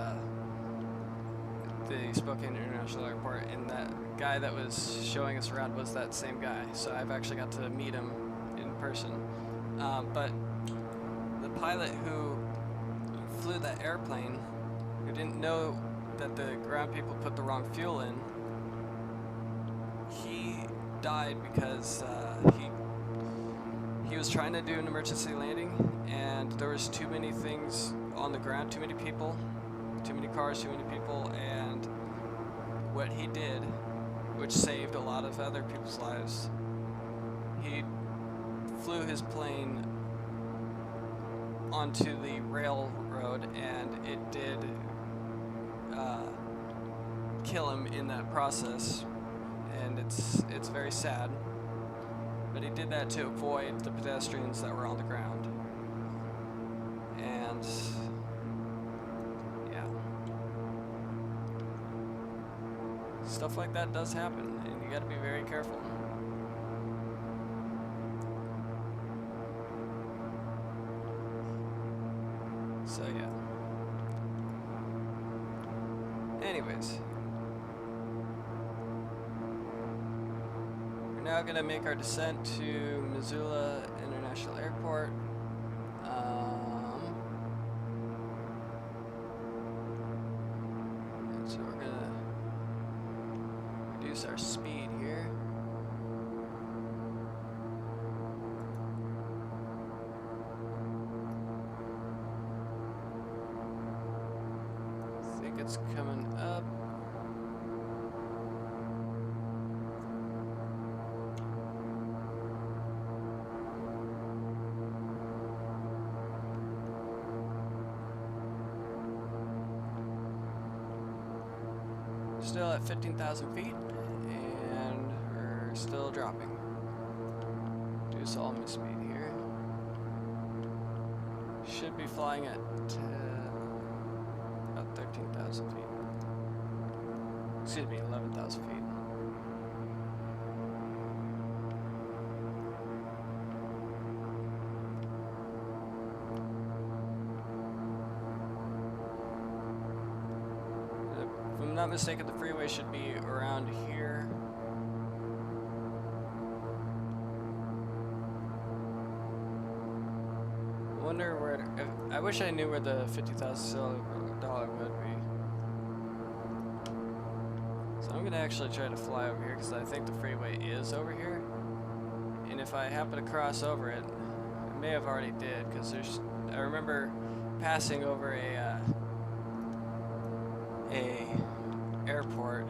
the Spokane International Airport, and that guy that was showing us around was that same guy. So I've actually got to meet him in person. But the pilot who flew that airplane, who didn't know that the ground people put the wrong fuel in, he died because he was trying to do an emergency landing, and there was too many things on the ground, too many people, too many cars, too many people, and what he did, which saved a lot of other people's lives, he flew his plane onto the railroad, and it did kill him in that process, and it's very sad. But he did that to avoid the pedestrians that were on the ground. And yeah, stuff like that does happen, and you got to be very careful. So yeah. Anyways, we're now gonna make our descent to Missoula International Airport. And so we're gonna reduce our speed here. I think it's coming up. Still at 15,000 feet, and we're still dropping. Reduce all my speed here. Should be flying at about 13,000 feet. Excuse me, 11,000 feet. If I'm not mistaken, the freeway should be around here. I wonder where. I wish I knew where the $50,000 would be. So I'm gonna actually try to fly over here because I think the freeway is over here. And if I happen to cross over it, I may have already did because there's. I remember passing over a airport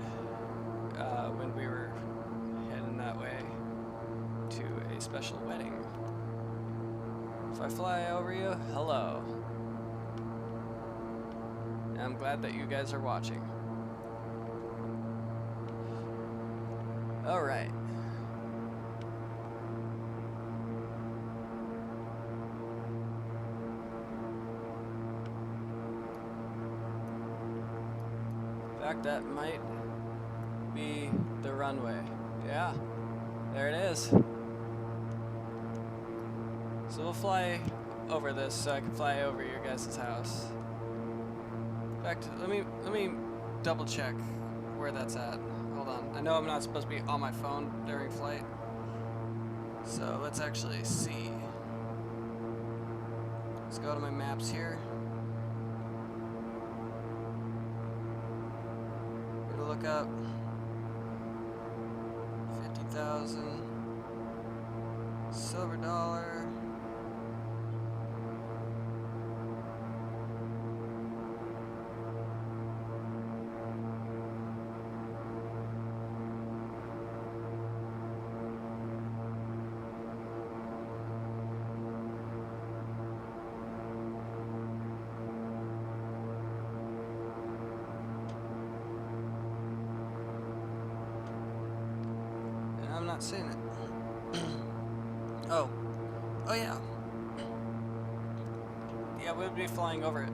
when we were heading that way to a special wedding. If I fly over you, hello. And I'm glad that you guys are watching. Alright. In fact, that might be the runway. Yeah, there it is. So we'll fly over this so I can fly over your guys' house. In fact, let me double check where that's at. Hold on. I know I'm not supposed to be on my phone during flight. So let's actually see. Let's go to my maps here. I'm gonna look up 50,000 silver dollar. I'm not seeing it. Oh yeah. Yeah, we would be flying over it.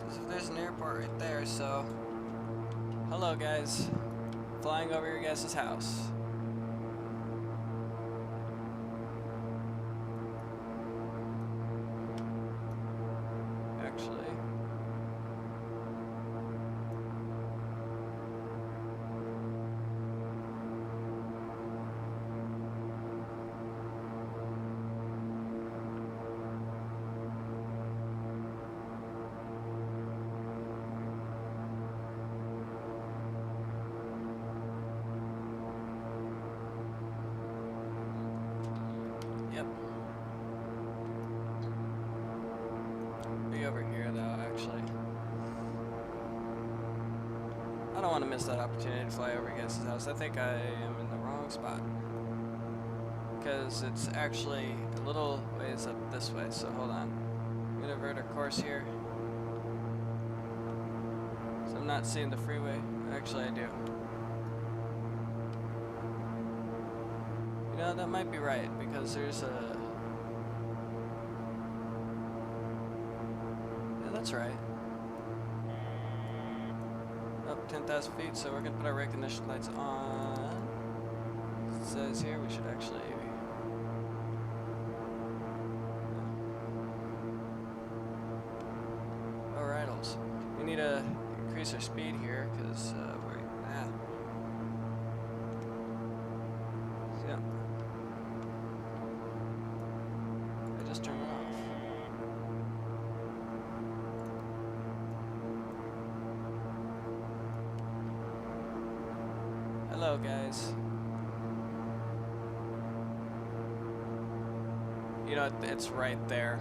So there's an airport right there, so hello guys, flying over your guys' house. Actually, yep. Be over here though, actually. I don't want to miss that opportunity to fly over your guys' house. I think I am in the wrong spot. Because it's actually a little ways up this way, so hold on. I'm gonna avert our course here. So I'm not seeing the freeway. Actually, I do. You know, that might be right, because there's a... Yeah, that's right. Up 10,000 feet, so we're gonna put our recognition lights on. It says here we should actually... Alright, we need to increase our speed here, because we're... Yeah. I just turned it off. Hello, guys. You know, it's right there.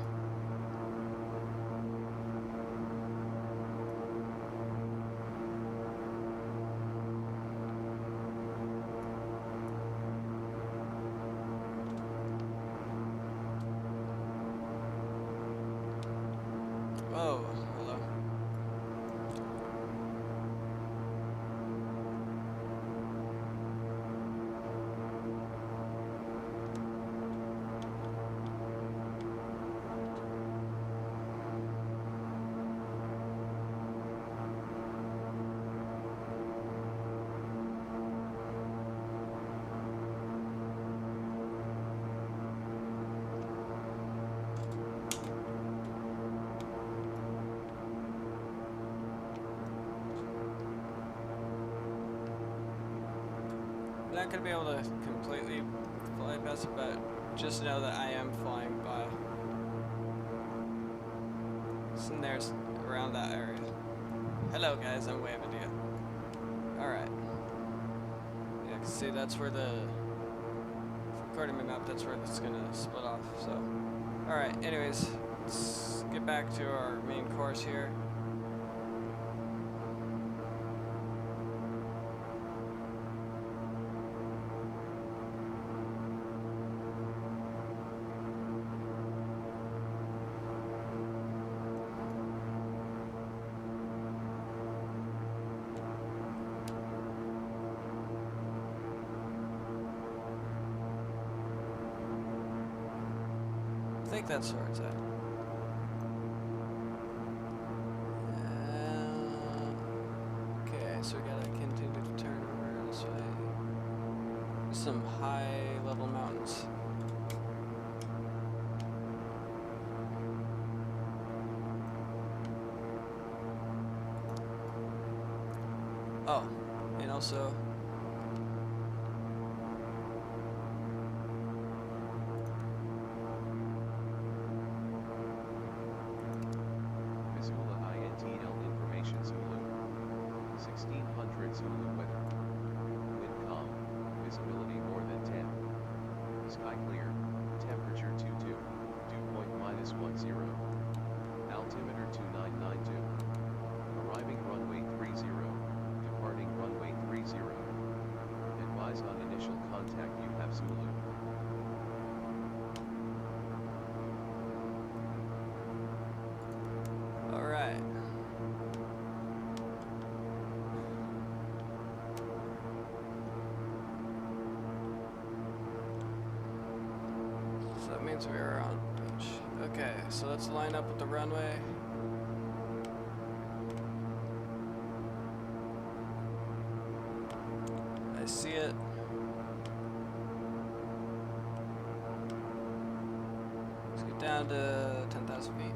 not gonna be able to completely fly past it, but just know that I am flying by. And there's around that area. Hello guys, I'm waving to you. Alright. Yeah, cause see that's where the according to my map, that's where it's gonna split off, so. Alright, anyways, let's get back to our main course here. I think that's where it's at. Okay, so we gotta continue to turn over this way. There's some high level mountains. Oh, and also Missoula INTL information Zulu. 1600 Zulu weather. Wind calm, visibility more than 10. Sky clear, temperature 22, dew point -10. Altimeter 2992. Arriving runway 30, departing runway 30. Advise on initial contact you have Zulu. alright. So that means we are on beach. Okay, so let's line up with the runway. I see it. Let's get down to 10,000 feet.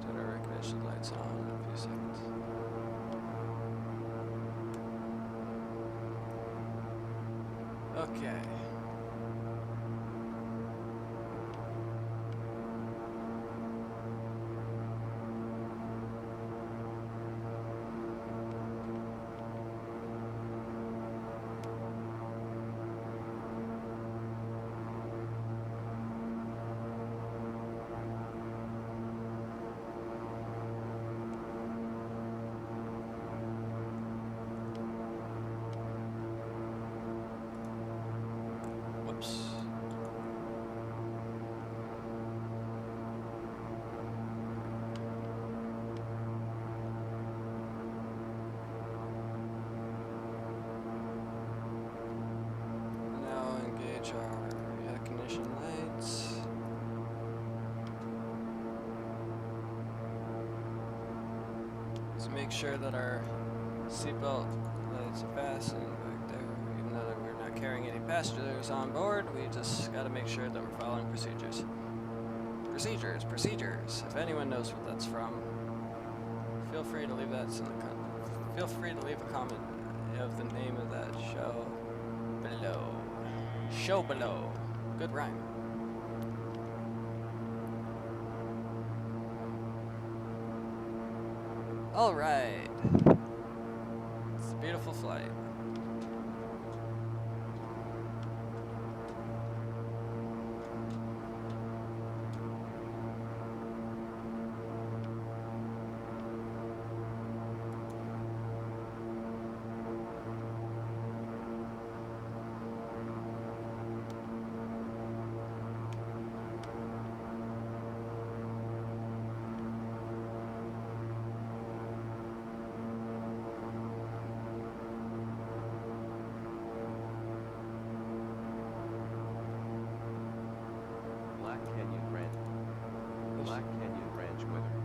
Turn our recognition lights on in a few seconds. Okay. Whoops. Now engage our recognition lights. Let's make sure that our seatbelt lights are fastened back there. Even though that we're not carrying any passengers on board, we just gotta make sure that we're following procedures. Procedures. If anyone knows what that's from, feel free to leave that in the feel free to leave a comment of the name of that show below. Show below. Good rhyme. All right. It's a beautiful flight. Black Canyon Ranch weather.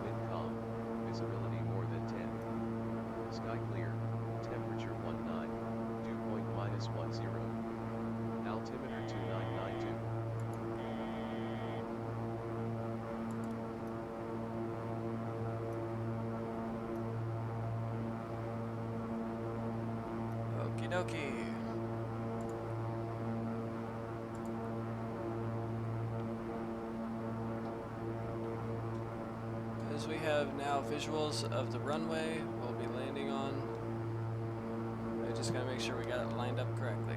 Wind calm, visibility more than 10. Sky clear, temperature 19, dew point -10. Altimeter 2992. dokie. As we have now visuals of the runway we'll be landing on, I just gotta make sure we got it lined up correctly.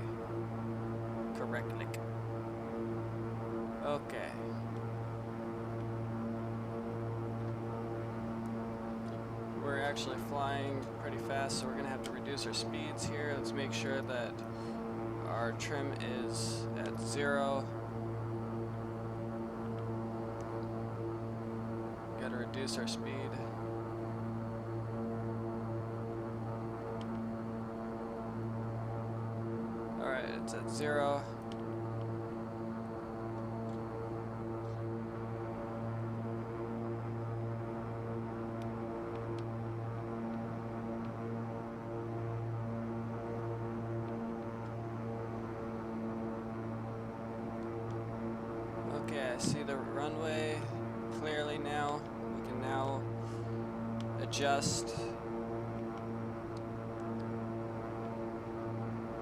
Okay. We're actually flying pretty fast, so we're gonna have to reduce our speeds here. Let's make sure that our trim is at 0. Gotta reduce our speed. Alright, it's at 0. Okay, I see the runway clearly now. We can now adjust.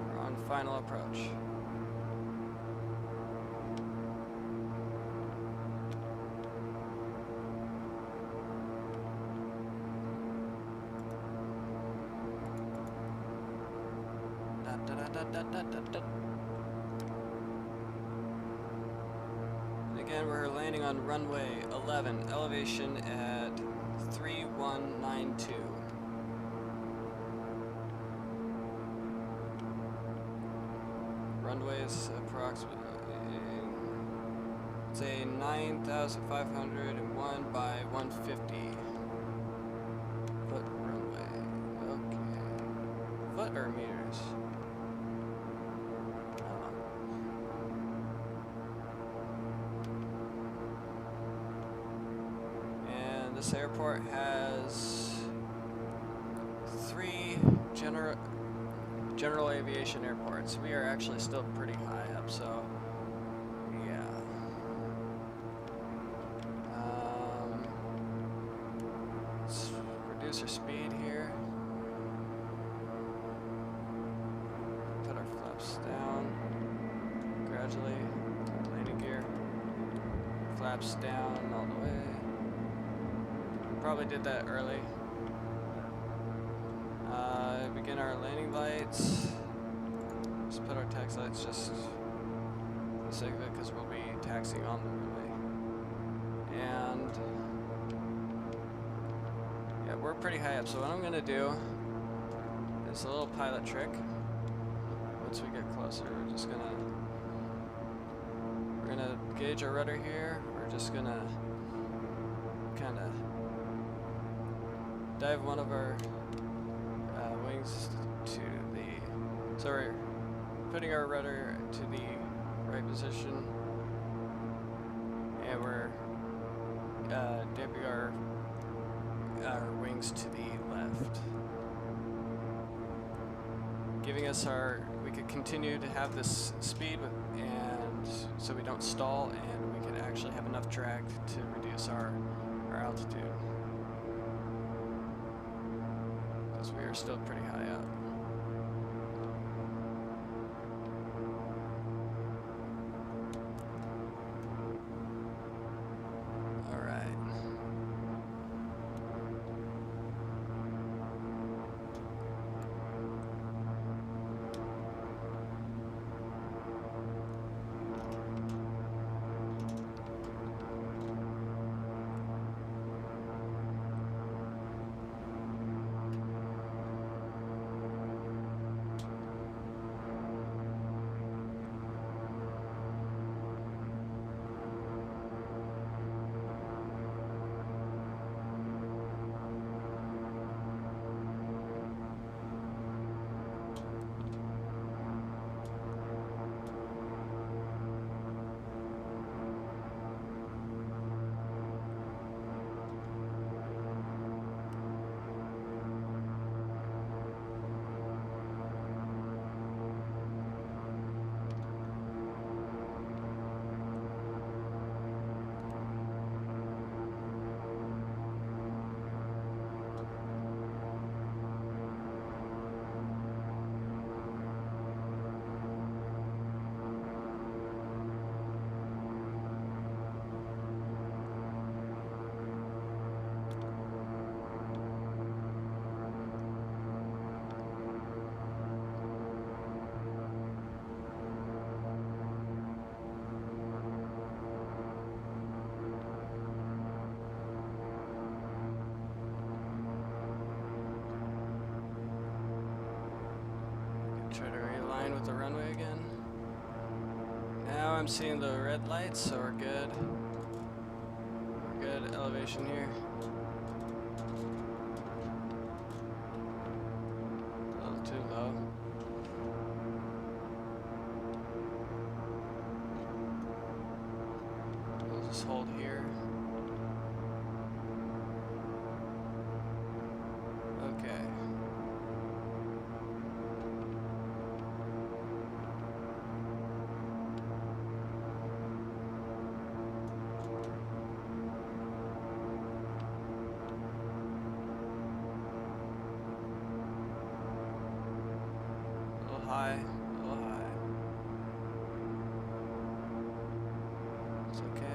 We're on final approach. Again, we're landing on runway 11, elevation at 3192. Runway is approximately, say, 9,501 by 150 foot runway. Okay. Foot or meters? This airport has 3 general aviation airports. We are actually still pretty high up, so yeah. Let's reduce our speed here. Put our flaps down gradually. Landing gear. Flaps down all the way. Probably did that early. Begin our landing lights. Just put our taxi lights just for the sake of it, because we'll be taxiing on the runway. And yeah, we're pretty high up. So what I'm gonna do is a little pilot trick. Once we get closer, we're gonna gauge our rudder here. We're just gonna kind of dive one of our wings to the, so we're putting our rudder to the right position, and we're dipping our wings to the left, giving us we could continue to have this speed, and so we don't stall, and we could actually have enough drag to reduce our altitude. We are still pretty high up. All right. with the runway again. Now I'm seeing the red lights, so we're good. We're good elevation here. A little too low. We'll just hold here. Okay. A little high, a little high. It's okay.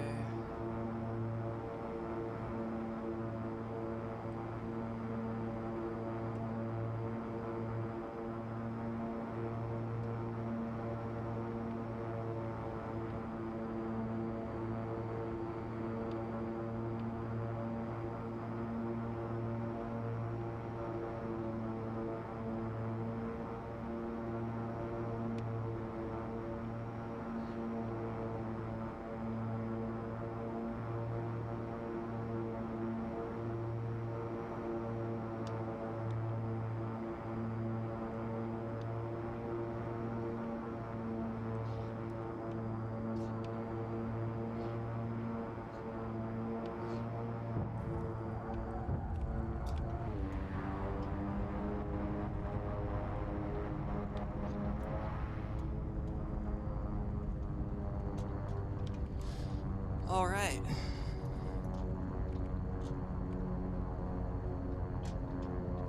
All right.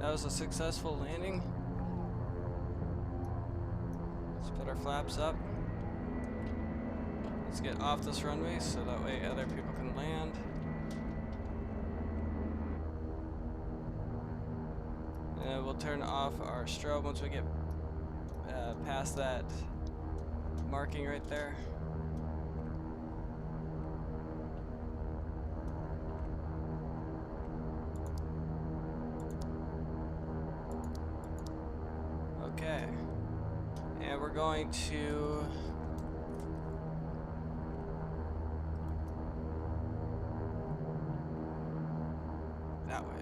That was a successful landing. Let's put our flaps up. Let's get off this runway so that way other people can land. And we'll turn off our strobe once we get past that marking right there. Okay, and we're going to that way.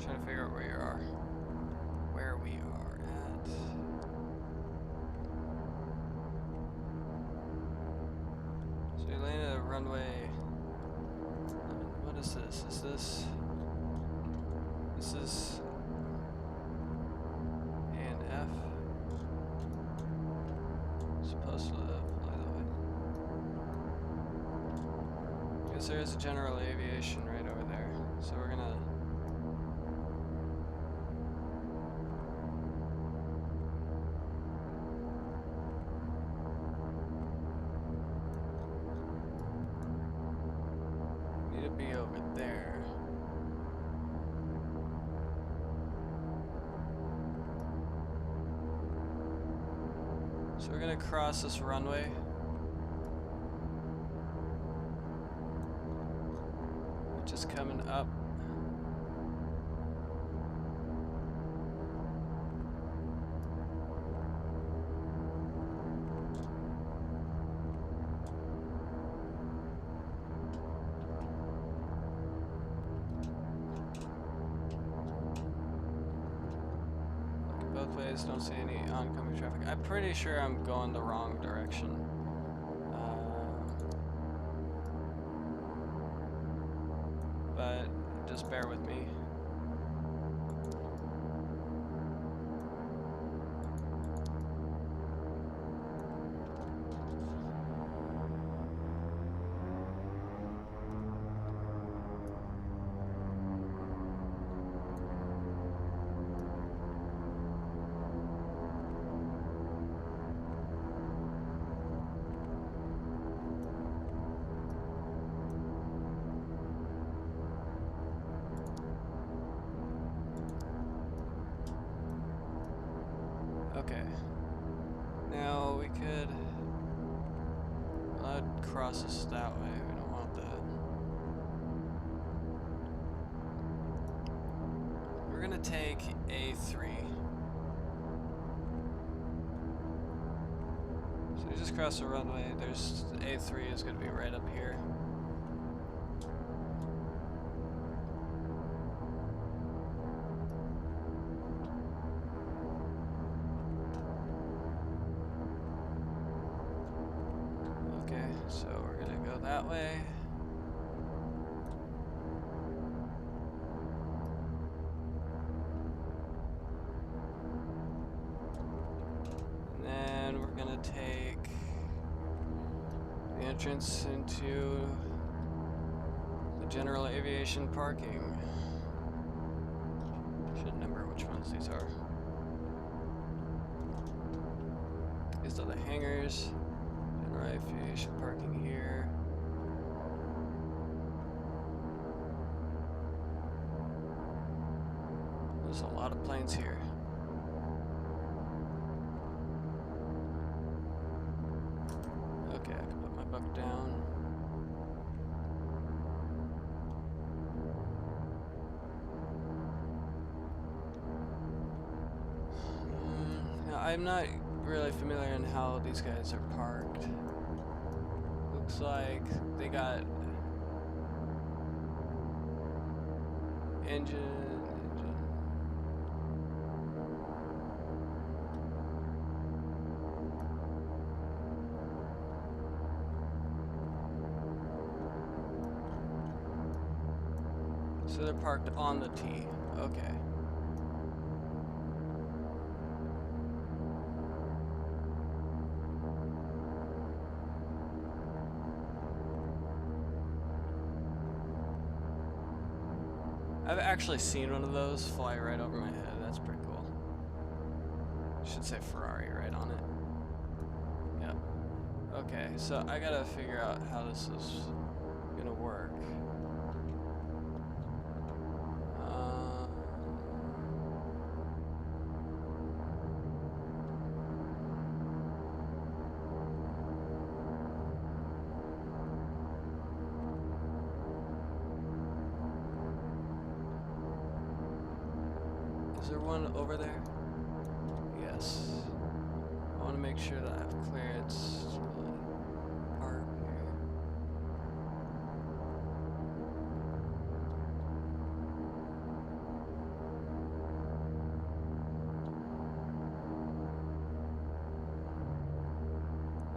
Trying to figure out where we are at. So we landed at a runway. What is this? This is A and F. Supposed to fly that way. Because there is a general aviation right over there. So we're gonna need to be over there. So we're gonna cross this runway. Which is coming up. Both ways, don't see any oncoming traffic. I'm pretty sure I'm going the wrong direction. But just bear with me. Okay. Now we could cross this that way. We don't want that. we're gonna take A3. So we just crossed the runway. There's A3 is gonna be right up here. Okay, so we're gonna go that way. And then we're gonna take the entrance into the general aviation parking. Should number which ones these are. These are the hangars. General aviation parking here. There's a lot of planes here. Okay, I can put my bucket down. Now, I'm not really familiar in how these guys are parked. Looks like they got engine. So they're parked on the T. Okay. I've actually seen one of those fly right over my head. That's pretty cool. Should say Ferrari right on it. Yep. Okay, so I gotta figure out how this is gonna work. Is there one over there? Yes. I want to make sure that I have clearance to park here.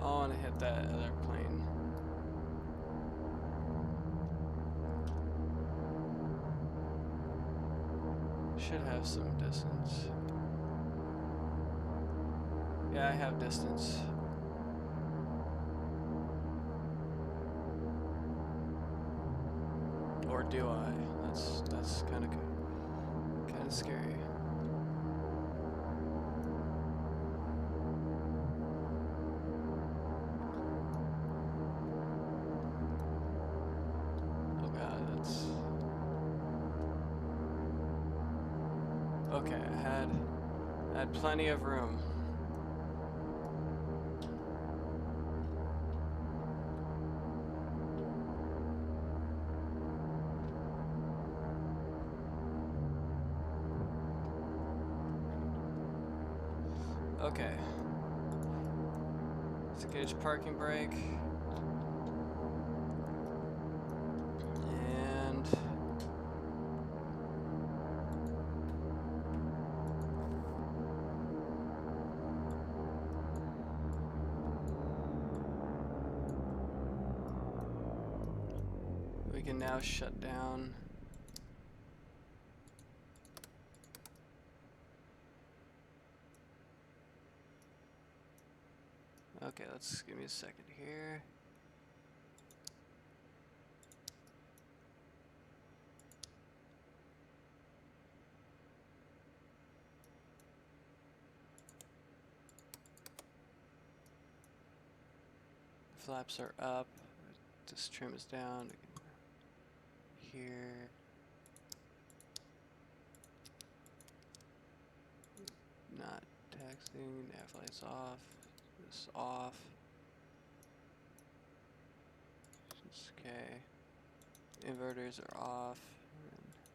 I want to hit that other plane. Should have some distance. Yeah, I have distance. Or do I? That's kind of scary. Oh god, that's okay. I had plenty of room. Okay. Let's engage parking brake. And we can now shut down. Okay, let's give me a second here. Flaps are up. This trim is down. Here. Not texting. Nav lights off. This off. Okay. Inverters are off.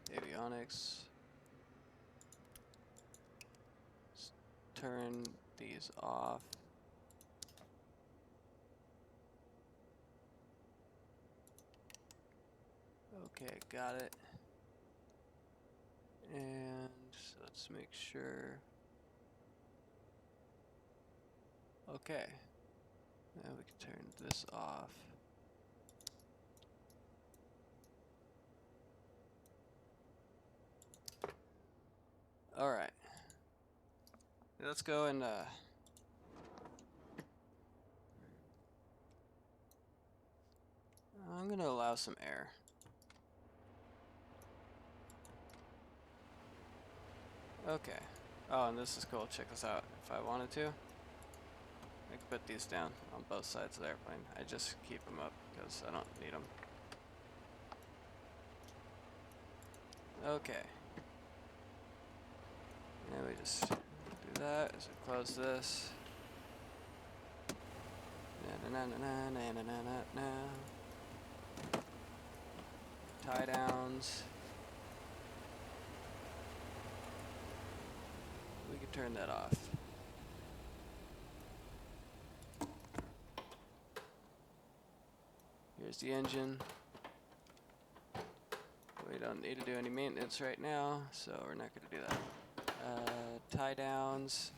And avionics. turn these off. Okay, got it. And let's make sure. Okay. Now we can turn this off. All right. Let's go and I'm gonna allow some air. Okay. Oh, and this is cool. Check this out. If I wanted to, I could put these down on both sides of the airplane. I just keep them up because I don't need them. Okay. And we just do that as we close this. Tie downs. We could turn that off. Here's the engine. We don't need to do any maintenance right now, so we're not going to do that. Tie downs.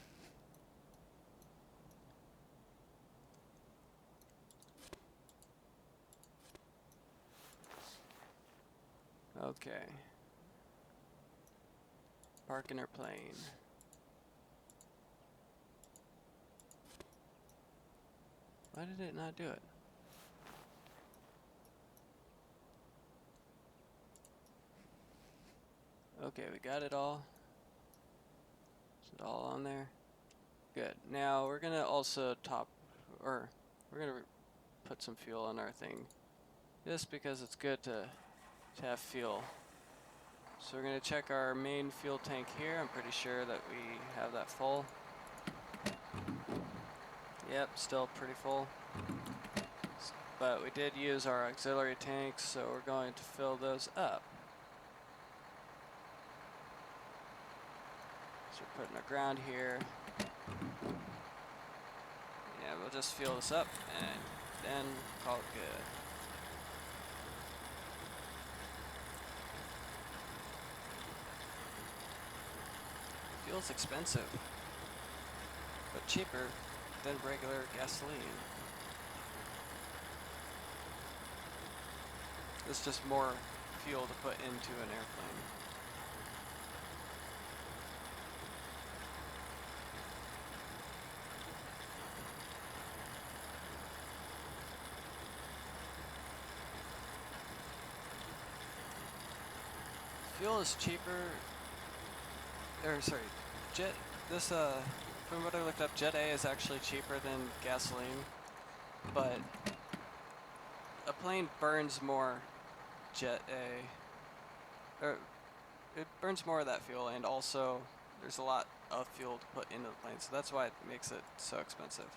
Okay. Parking our plane. Why did it not do it? Okay, we got it all. Is it all on there? Good. Now we're gonna also we're gonna put some fuel on our thing, just because it's good to have fuel. So we're gonna check our main fuel tank here. I'm pretty sure that we have that full. Yep, still pretty full. But we did use our auxiliary tanks, so we're going to fill those up. So we're putting our ground here. Yeah, we'll just fill this up and then call it good. Fuel's expensive, but cheaper than regular gasoline. It's just more fuel to put into an airplane. Fuel is cheaper, from what I looked up, Jet A is actually cheaper than gasoline, but a plane burns more Jet A, or it burns more of that fuel, and also there's a lot of fuel to put into the plane, so that's why it makes it so expensive.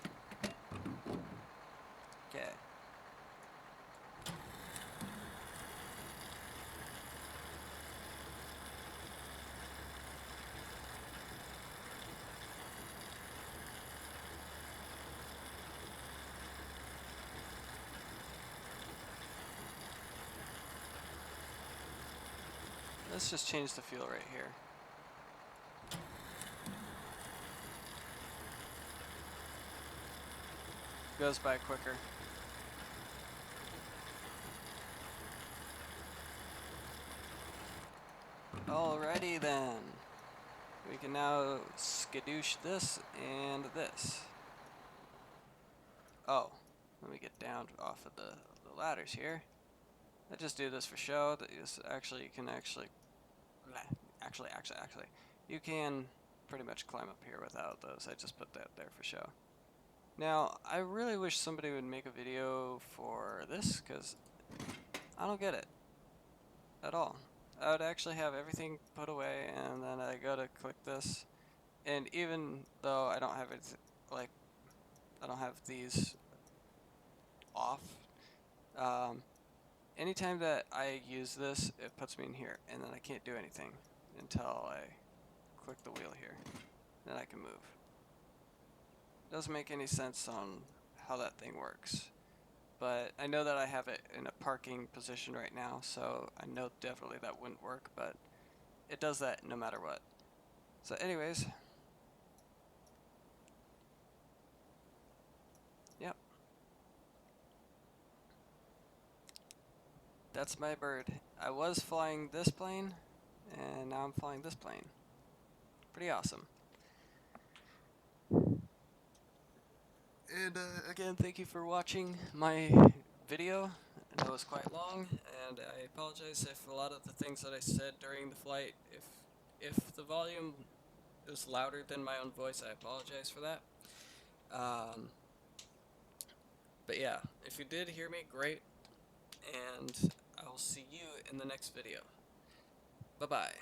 Okay. Let's just change the fuel right here. Goes by quicker. Alrighty then. We can now skadoosh this and this. Oh, let me get down off of the ladders here. I just do this for show. That is actually, you can actually, you can pretty much climb up here without those. I just put that there for show. Now, I really wish somebody would make a video for this, because I don't get it at all. I would actually have everything put away, and then I go to click this, and even though I don't have it, like, I don't have these off, anytime that I use this, it puts me in here, and then I can't do anything until I click the wheel here. Then I can move. doesn't make any sense on how that thing works. But I know that I have it in a parking position right now, so I know definitely that wouldn't work, but it does that no matter what. So anyways, yep, that's my bird. I was flying this plane, and now I'm flying this plane. Pretty awesome. And again, thank you for watching my video. That was quite long, and I apologize if a lot of the things that I said during the flight, if the volume is louder than my own voice, I apologize for that. But yeah, if you did hear me, great, and I will see you in the next video. Bye-bye.